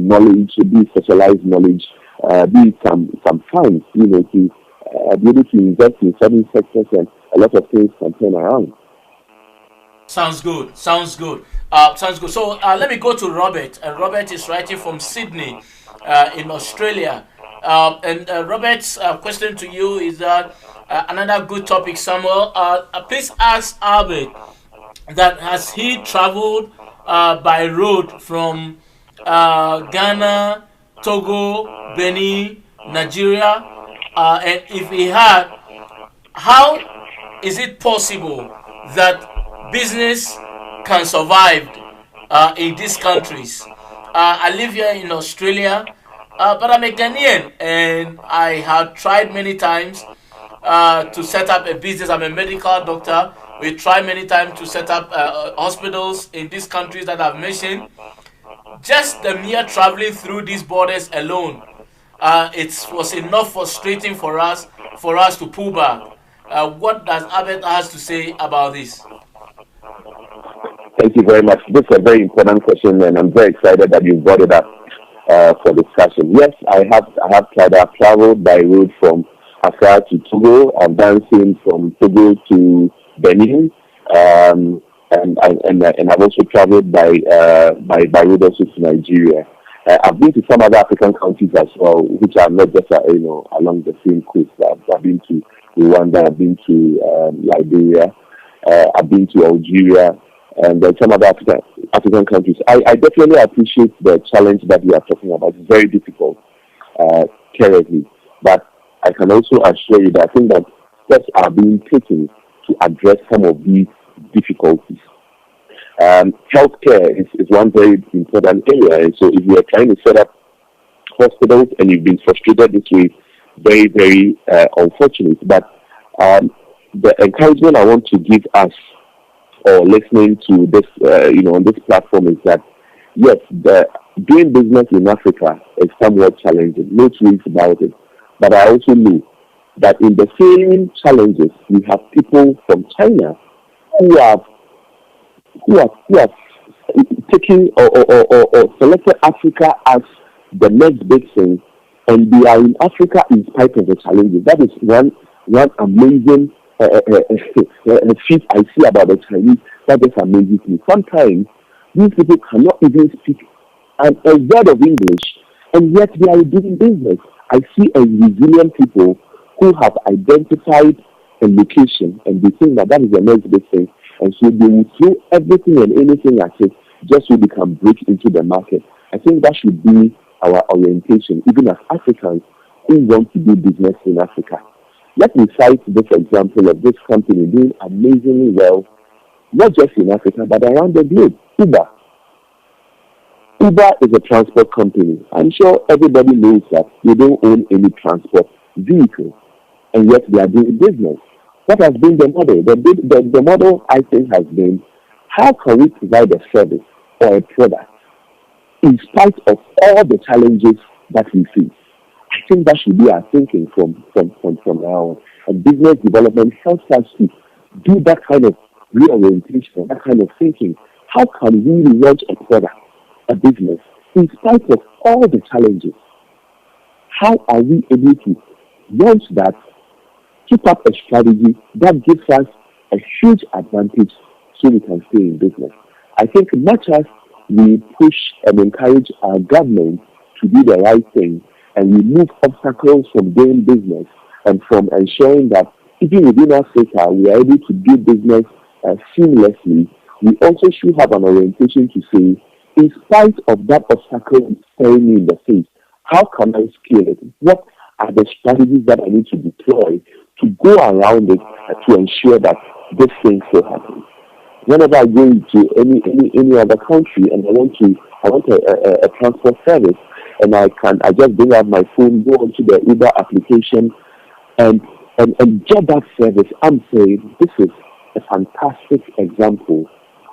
knowledge, be it specialized knowledge, be it some funds, to be able to invest in certain sectors, and a lot of things can turn around. Sounds good. Sounds good. So let me go to Robert. Robert is writing from Sydney, in Australia. And Robert's question to you is that another good topic, Samuel. Please ask Albert that has he traveled by road from Ghana, Togo, Benin, Nigeria, and if he had, how is it possible that business can survive in these countries? I live here in Australia, but I'm a Ghanaian, and I have tried many times to set up a business. I'm a medical doctor. We tried many times to set up hospitals in these countries that I've mentioned. Just the mere traveling through these borders alone, it was enough frustrating for us to pull back. What does Albert has to say about this? Thank you very much. This is a very important question, and I'm very excited that you brought it up for discussion. Yes, I have traveled by road from Accra to Togo. I've done same from Togo to Benin, and I've also traveled by road also to Nigeria. I've been to some other African countries as well, which are not just along the same coast. I've been to Rwanda, I've been to Liberia, I've been to Algeria, and some other African countries. I definitely appreciate the challenge that you are talking about. It's very difficult, currently. But I can also assure you that I think that steps are being taken to address some of these difficulties. Healthcare is one very important area. And so if you are trying to set up hospitals and you've been frustrated this way, very, very unfortunate. But the encouragement I want to give us or listening to this, on this platform is that, yes, doing business in Africa is somewhat challenging. No two ways about it. But I also know that in the same challenges, we have people from China who have taken or selected Africa as the next big thing, and they are in Africa in spite of the challenges. That is one amazing feat I see about the Chinese. That just amazes me. Sometimes these people cannot even speak a word of English, and yet they are doing business. I see a resilient people who have identified a location, and they think that is the next big thing, and so they will throw everything and anything at it just so they can break into the market. I think that should be our orientation, even as Africans who want to do business in Africa. Let me cite this example of this company doing amazingly well, not just in Africa, but around the globe. Uber. Uber is a transport company. I'm sure everybody knows that they don't own any transport vehicle, and yet they are doing business. What has been the model? The model, I think, has been, how can we provide a service or a product in spite of all the challenges that we face? I think that should be our thinking from now on. And business development helps us to do that kind of reorientation, that kind of thinking. How can we launch a product, a business, in spite of all the challenges? How are we able to launch that, keep up a strategy that gives us a huge advantage so we can stay in business? I think much as we push and encourage our government to do the right thing, and we move obstacles from doing business and from ensuring that even within Africa we are able to do business seamlessly, we also should have an orientation to say, in spite of that obstacle staring me in the face, how can I scale it? What are the strategies that I need to deploy to go around it to ensure that this thing still happens? Whenever I go into any other country and I want a transport service, and I just bring out my phone, go onto the Uber application, and get that service, I'm saying this is a fantastic example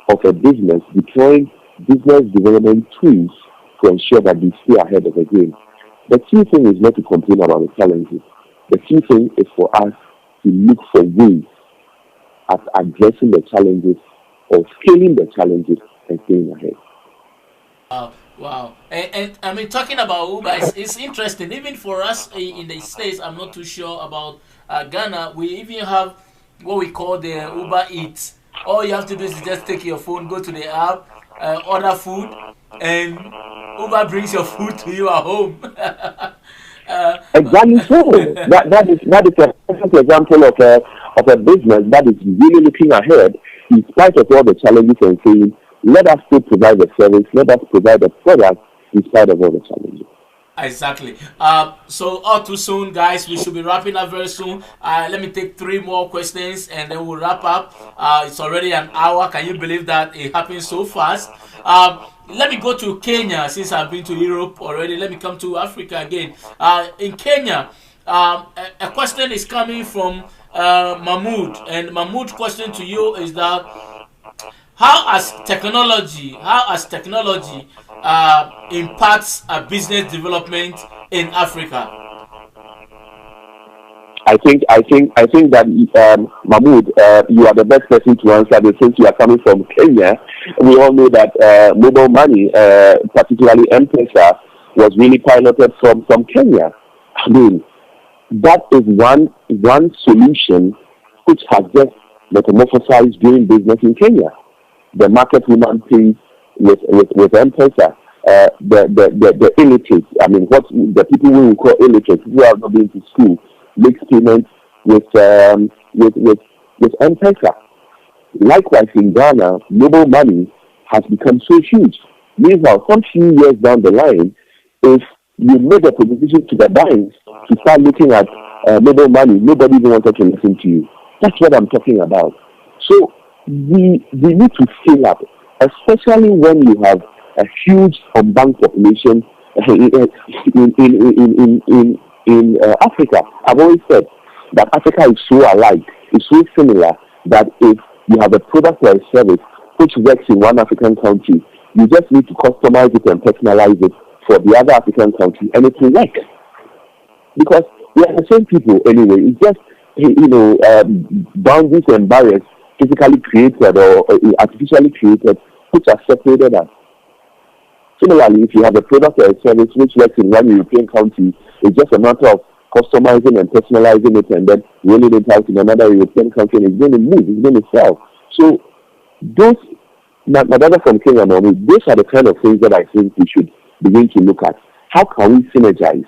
of a business deploying business development tools to ensure that we stay ahead of the game. The key thing is not to complain about the challenges. The key thing is for us to look for ways at addressing the challenges or scaling the challenges and staying ahead. Wow. And I mean, talking about Uber, it's interesting. Even for us in the States, I'm not too sure about Ghana. We even have what we call the Uber Eats. All you have to do is just take your phone, go to the app, order food, and Uber brings your food to you at home. Exactly so. That is a perfect example of a business that is really looking ahead in spite of all the challenges and saying, let us still provide the service, let us provide the product in spite of all the challenges. Exactly. So all too soon, guys. We should be wrapping up very soon. Let me take 3 more questions and then we'll wrap up. It's already an hour. Can you believe that it happened so fast? Let me go to Kenya since I've been to Europe already. Let me come to Africa again. In Kenya, a question is coming from Mahmoud. And Mahmoud's question to you is that how has technology impacts business development in Africa? I think that Mahmoud, you are the best person to answer this since you are coming from Kenya. We all know that mobile money, particularly M-Pesa, was really piloted from Kenya. I mean, that is one solution which has just metamorphosized doing business in Kenya. The market woman pays with M-Pesa. The illiterate, I mean, what the people who we call illiterate, who have not been to school, makes payments with M-Pesa. Likewise, in Ghana, mobile money has become so huge. Meanwhile, some few years down the line, if you made a proposition to the banks to start looking at mobile money, nobody even wanted to listen to you. That's what I'm talking about. So we need to scale up, especially when you have a huge unbanked population in Africa. I've always said that Africa is so alike, it's so similar, that if you have a product or a service which works in one African country, you just need to customize it and personalize it for the other African country, and it will work. Because we are the same people anyway. It's just, boundaries and barriers physically created or artificially created, which are separated us. Similarly, if you have a product or a service which works in one European country, it's just a matter of customizing and personalizing it and then rolling it out in another European country, and it's going to move, it's going to sell. So those, my brother from Kenya, those are the kind of things that I think we should begin to look at. How can we synergize?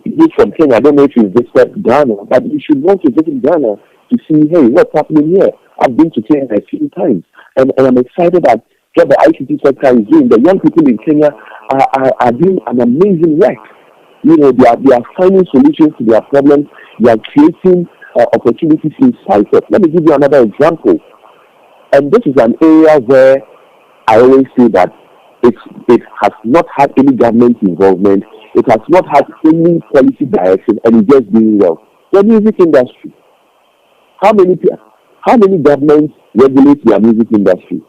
You from Kenya, I don't know if you visited Ghana, but you should want to visit Ghana to see, hey, what's happening here? I've been to Kenya a few times, and I'm excited at what the ICT sector is doing. The young people in Kenya are doing an amazing work. They are finding solutions to their problems. They are creating opportunities inside it. Let me give you another example. And this is an area where I always say that it has not had any government involvement. It has not had any policy direction, and it's just doing well. The music industry. How many governments regulate their music industry?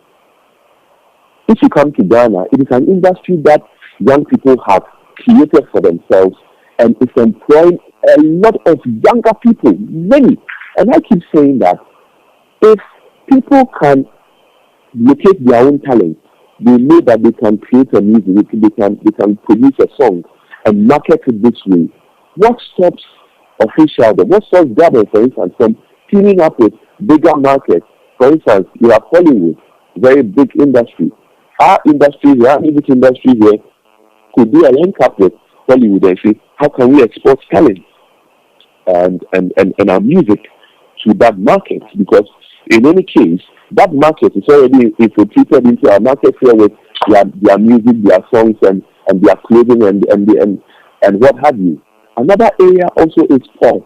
If you come to Ghana, it is an industry that young people have created for themselves, and it's employing a lot of younger people, many. And I keep saying that if people can locate their own talent, they know that they can create a music, they can produce a song and market it this way. What stops officials, what stops government, for instance, from teaming up with bigger markets? For instance, you have Hollywood, very big industry. Our industry, our music industry here, could do a link up with Hollywood and say, how can we export talent and our music to that market? Because in any case, that market is already infiltrated into our market here with their music, their songs, and their clothing and what have you. Another area also is sport.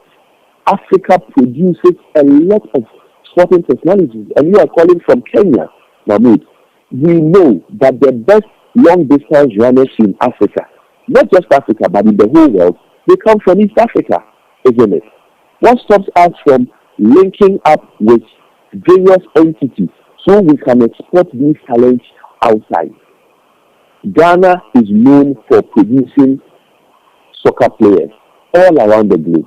Africa produces a lot of sporting technologies, and you are calling from Kenya, Mahmoud. We know that the best long-distance runners in Africa, not just Africa, but in the whole world, they come from East Africa, isn't it? What stops us from linking up with various entities so we can export these talents outside? Ghana is known for producing soccer players all around the globe.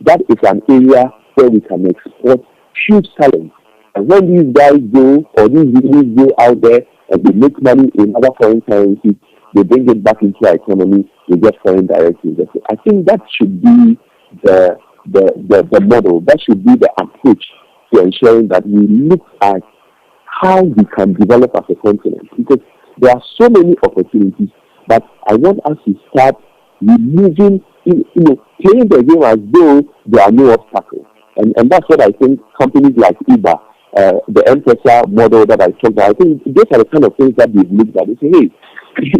That is an area where we can export huge talent. And when these guys go, or these leaders go out there and they make money in other foreign currencies, they bring it back into our economy, they get foreign direct investment. I think that should be the model. That should be the approach to ensuring that we look at how we can develop as a continent. Because there are so many opportunities, but I want us to start removing, playing the game as though there are no obstacles. And that's what I think companies like Uber, the M-Pesa model that I talked about, I think those are the kind of things that we've looked at. They say, hey,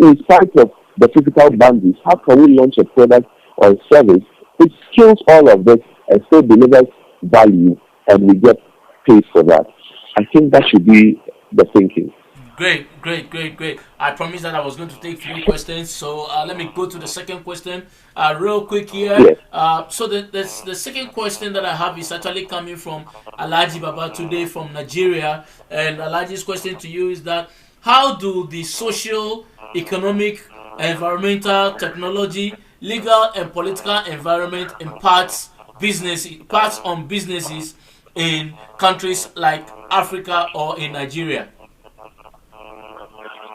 in spite of the physical boundaries, how can we launch a product or a service which skills all of this and still delivers value, and we get paid for that? I think that should be the thinking. Great. I promised that I was going to take 3 questions, so let me go to the second question real quick here. Yes. So the second question that I have is actually coming from Alhaji Baba today from Nigeria, and Alhaji's question to you is that how do the social, economic, environmental, technology, legal, and political environment impacts on businesses in countries like Africa or in Nigeria?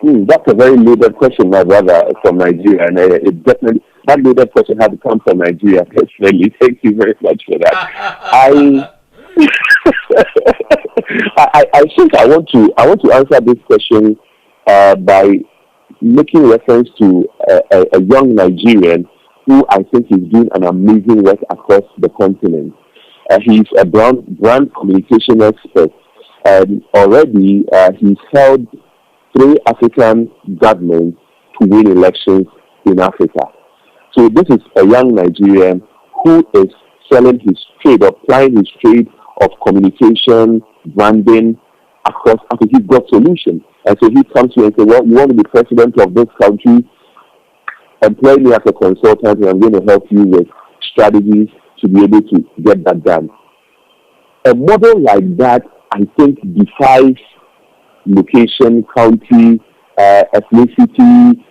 That's a very loaded question, my brother from Nigeria, and it definitely, that loaded question had to come from Nigeria personally. Thank you very much for that. I think I want to answer this question by making reference to a young Nigerian who I think is doing an amazing work across the continent. He's a brand communication expert, And already he's held 3 African governments to win elections in Africa. So this is a young Nigerian who is selling his trade, applying his trade of communication, branding across Africa. He's got solutions. And so he comes to me and says, well, you want to be president of this country? Employ me as a consultant, and I'm going to help you with strategies to be able to get that done. A model like that, I think, defies location, county, ethnicity,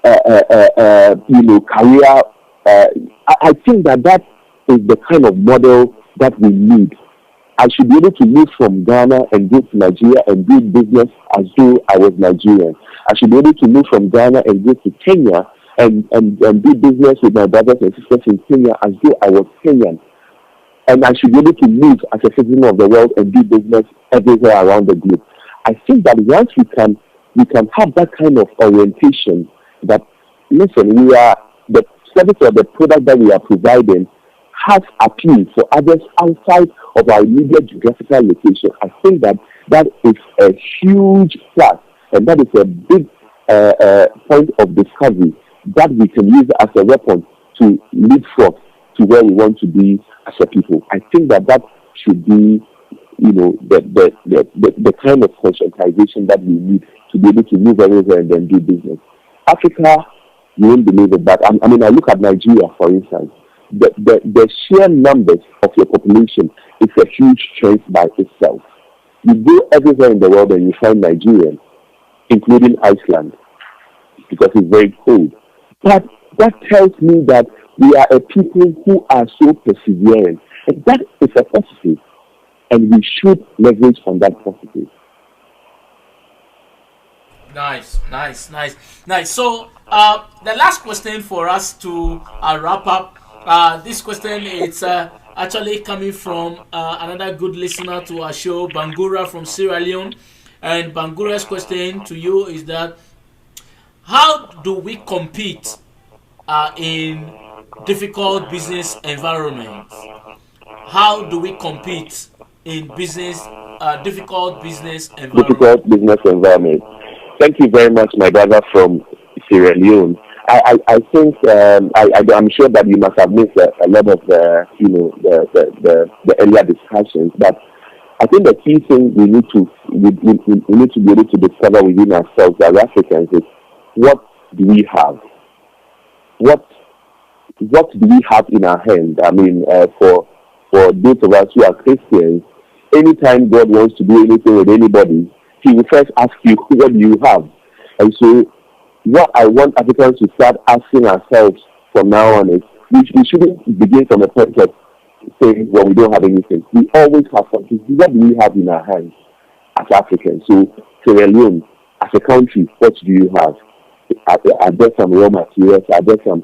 career. I think that is the kind of model that we need. I should be able to move from Ghana and go to Nigeria and do business as though I was Nigerian. I should be able to move from Ghana and go to Kenya and do business with my brothers and sisters in Kenya as though I was Kenyan. And I should be able to move as a citizen of the world and do business everywhere around the globe. I think that once we can have that kind of orientation, that, listen, we are the service or the product that we are providing has appeal for others outside of our immediate geographical location. I think that is a huge plus, and that is a big point of discovery that we can use as a weapon to lead forth to where we want to be as a people. I think that should be, the kind of conscientization that we need to be able to move everywhere and then do business. Africa, you won't believe it, but I look at Nigeria, for instance. The sheer numbers of your population is a huge strength by itself. You go everywhere in the world and you find Nigerians, including Iceland, because it's very cold. But that tells me that we are a people who are so persevering. And that is a positive. And we should leverage on that positive. Nice. So, the last question for us to wrap up. This question is actually coming from another good listener to our show, Bangura from Sierra Leone. And Bangura's question to you is that, how do we compete in difficult business environments? How do we compete in difficult business environment? Thank you very much, my brother from Sierra Leone. I think I'm sure that you must have missed a lot of the earlier discussions, but I think the key thing we need to be able to discover within ourselves as Africans is, what do we have? What do we have in our hand? For those of us who are Christians, anytime God wants to do anything with anybody, He will first ask you, what do you have? And so, what I want Africans to start asking ourselves from now on is, we shouldn't begin from a point of saying, well, we don't have anything. We always have something. What do we have in our hands as Africans? So, Sierra Leone, as a country, what do you have? Are there some raw materials? Are there some,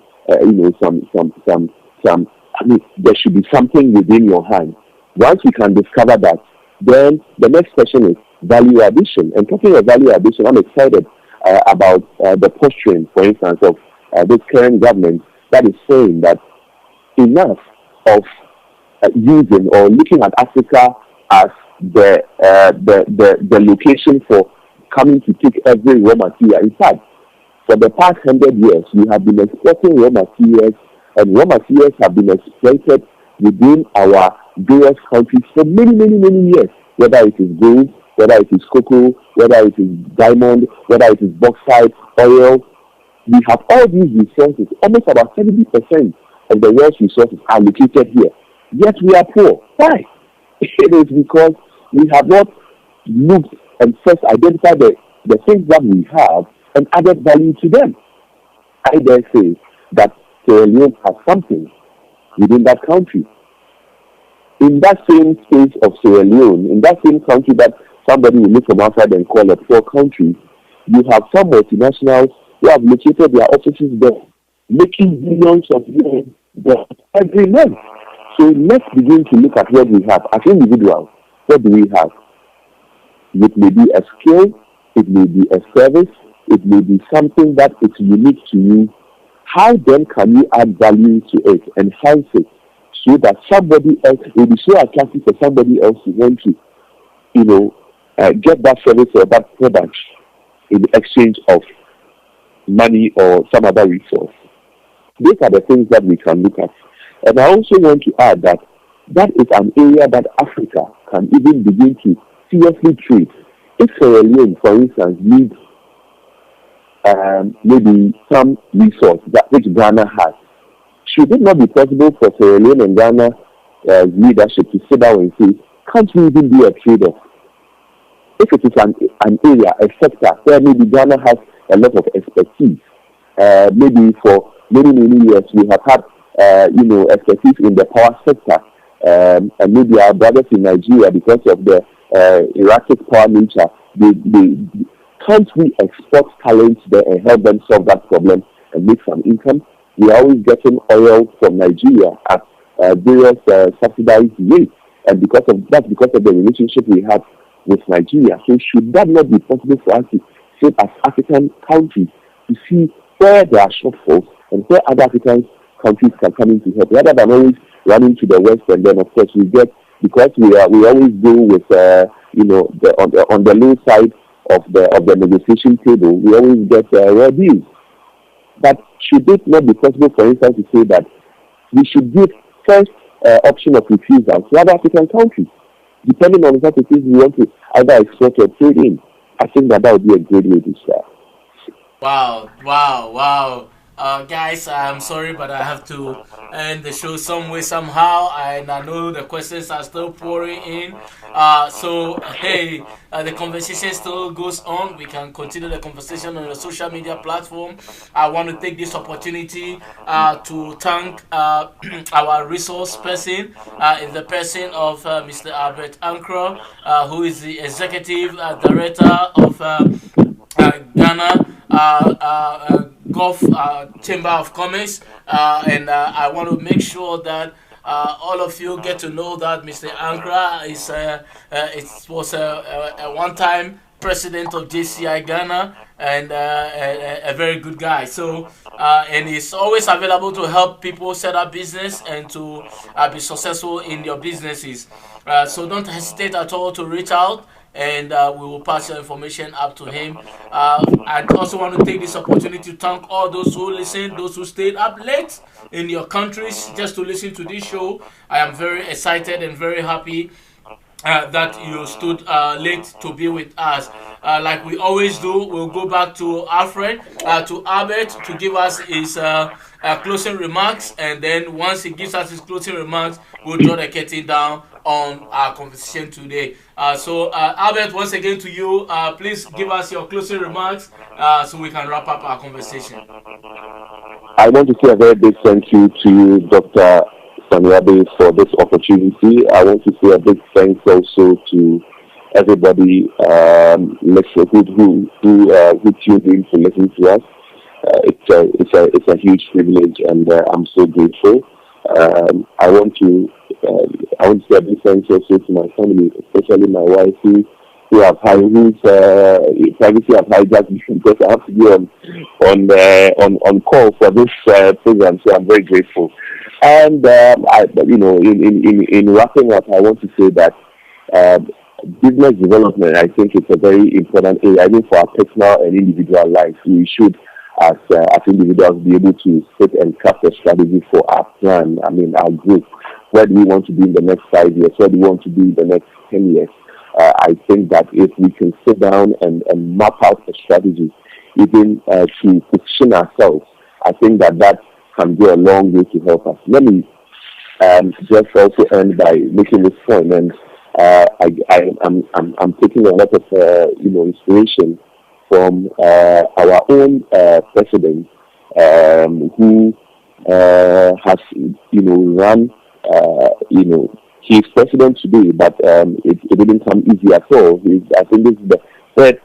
there should be something within your hand. Once we can discover that, then the next question is value addition. And talking of value addition, I'm excited about the posturing, for instance, of this current government that is saying that enough of using or looking at Africa as the location for coming to take every raw material. In fact, for the past 100 years, we have been exporting raw materials, and raw materials have been exploited within our various countries for many, many, many years, whether it is gold, whether it is cocoa, whether it is diamond, whether it is bauxite, oil. We have all these resources. Almost about 70% of the world's resources are located here. Yet we are poor. Why? It is because we have not looked and first identified the things that we have and added value to them. I dare say that Sierra Leone has something within that country. In that same space of Sierra Leone, in that same country that somebody will look from outside and call a poor country, you have some multinationals who have located their offices there, making billions of euros there every month. So let's begin to look at what we have as individuals. What do we have? It may be a skill, it may be a service, it may be something that is unique to you. How then can you add value to it, enhance it, so that somebody else will be so attractive for somebody else to want to, get that service or that product in exchange of money or some other resource. These are the things that we can look at. And I also want to add that that is an area that Africa can even begin to seriously treat. If Sierra Leone, for instance, needs maybe some resource that which Ghana has, should it not be possible for Sierra Leone and Ghana leadership to sit down and say, can't we even do a trade-off? If it is an area, a sector where maybe Ghana has a lot of expertise, maybe for many years we have had expertise in the power sector, and maybe our brothers in Nigeria, because of the erratic power nature, can't we export talent there and help them solve that problem and make some income? We are always getting oil from Nigeria at various subsidized rates, and because of the relationship we have with Nigeria. So should that not be possible for us to sit as African countries to see where there are shortfalls and where other African countries can come in to help, rather than always running to the West, and then of course we get, because we always go with on the low side of the negotiation table, we always get raw deals. But should it not be possible, for instance, to say that we should give first option of refusal to other African countries, depending on what it is we want to either export or trade in? I think that would be a great way to start. Wow. Guys, I'm sorry, but I have to end the show some way, somehow, and I know the questions are still pouring in. The conversation still goes on. We can continue the conversation on the social media platform. I want to take this opportunity to thank our resource person in the person of Mr. Albert Ankra, who is the Executive Director of Ghana Gulf Chamber of Commerce, and I want to make sure that all of you get to know that Mr. Ankra was a one-time president of JCI Ghana, and a very good guy. So and he's always available to help people set up business and to be successful in your businesses. So don't hesitate at all to reach out, and we will pass your information up to him. I also want to take this opportunity to thank all those who listened, those who stayed up late in your countries just to listen to this show. I am very excited and very happy that you stood late to be with us. Like we always do, we'll go back to Alfred, to Albert, to give us his closing remarks, and then once he gives us his closing remarks, we'll draw the curtain down on our conversation today. So Albert, once again to you, please give us your closing remarks so we can wrap up our conversation. I want to say a very big thank you to you, Dr. Samiabe, for this opportunity. I want to say a big thanks also to everybody who tuned in to listen to us. It's a huge privilege, and I'm so grateful. I want to say a big thanks also to my family, especially my wife, whose privacy have hijacked me because I have to be on call for this program. So I'm very grateful. And in wrapping up, I want to say that business development, I think, is a very important area, even for our personal and individual life. We should, as individuals, be able to sit and craft a strategy for our plan. I mean, our group. Where do we want to be in the next 5 years? Where do we want to be in the next 10 years? I think that if we can sit down and map out a strategy, even to position ourselves, I think that can go a long way to help us. Let me just also end by making this point, and I'm taking a lot of inspiration from our own president, who has run. He's president today, but it didn't come easy at all. I think this is the third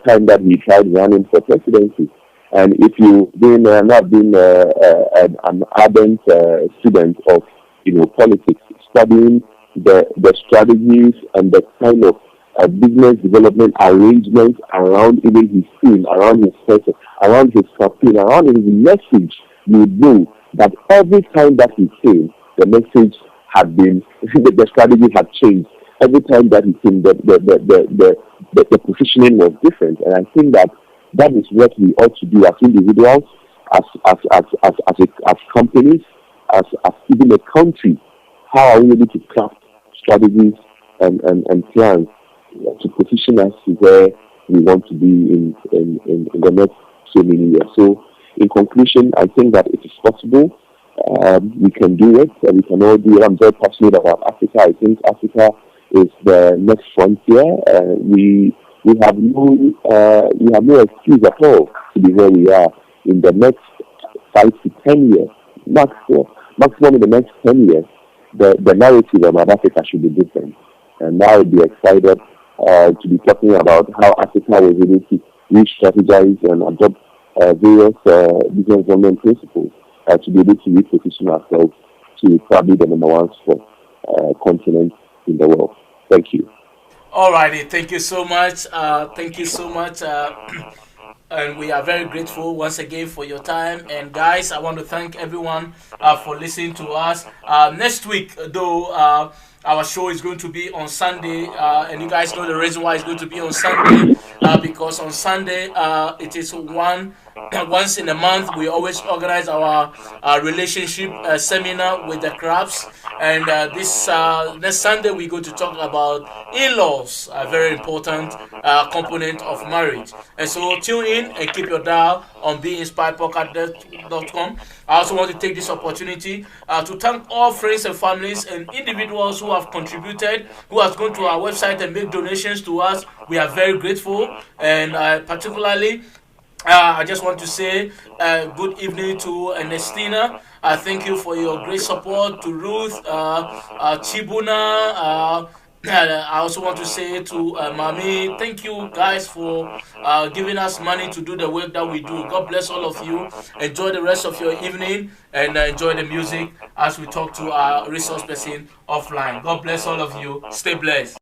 time that he tried running for presidency. And if you've not been an ardent student of politics, studying the strategies and the kind of business development arrangements around even his team, around his person, around his campaign, around his message, you know that every time that he came, the message had been, the strategy had changed. every time that he came, the positioning was different. And I think that is what we ought to do as individuals, as companies, as even a country. How are we able to craft strategies and plans to position us to where we want to be in the next so many years? So, in conclusion, I think that it is possible. We can do it, and we can all do it. I'm very passionate about Africa. I think Africa is the next frontier. We have no excuse at all to be where we are in the next 5 to 10 years. Maximum in the next 10 years, the narrative about Africa should be different. And now I'd be excited to be talking about how Africa was able to re-strategize and adopt various business development principles to be able to reposition ourselves to probably the number one sport continent in the world. Thank you. Alrighty, thank you so much. Thank you so much. And we are very grateful once again for your time. And guys, I want to thank everyone for listening to us. Next week, though, our show is going to be on Sunday, and you guys know the reason why it's going to be on Sunday, because on Sunday it is once in a month we always organize our relationship seminar with the crabs, and this next Sunday we're going to talk about in-laws, a very important component of marriage. And so tune in and keep your dial on BeInspiredPodcast.com. I also want to take this opportunity to thank all friends and families and individuals who have contributed, who have gone to our website and made donations to us. We are very grateful, and particularly I just want to say good evening to Ernestina. Thank you for your great support. To Ruth, Chibuna. I also want to say to Mami, thank you guys for giving us money to do the work that we do. God bless all of you. Enjoy the rest of your evening, and enjoy the music as we talk to our resource person offline. God bless all of you. Stay blessed.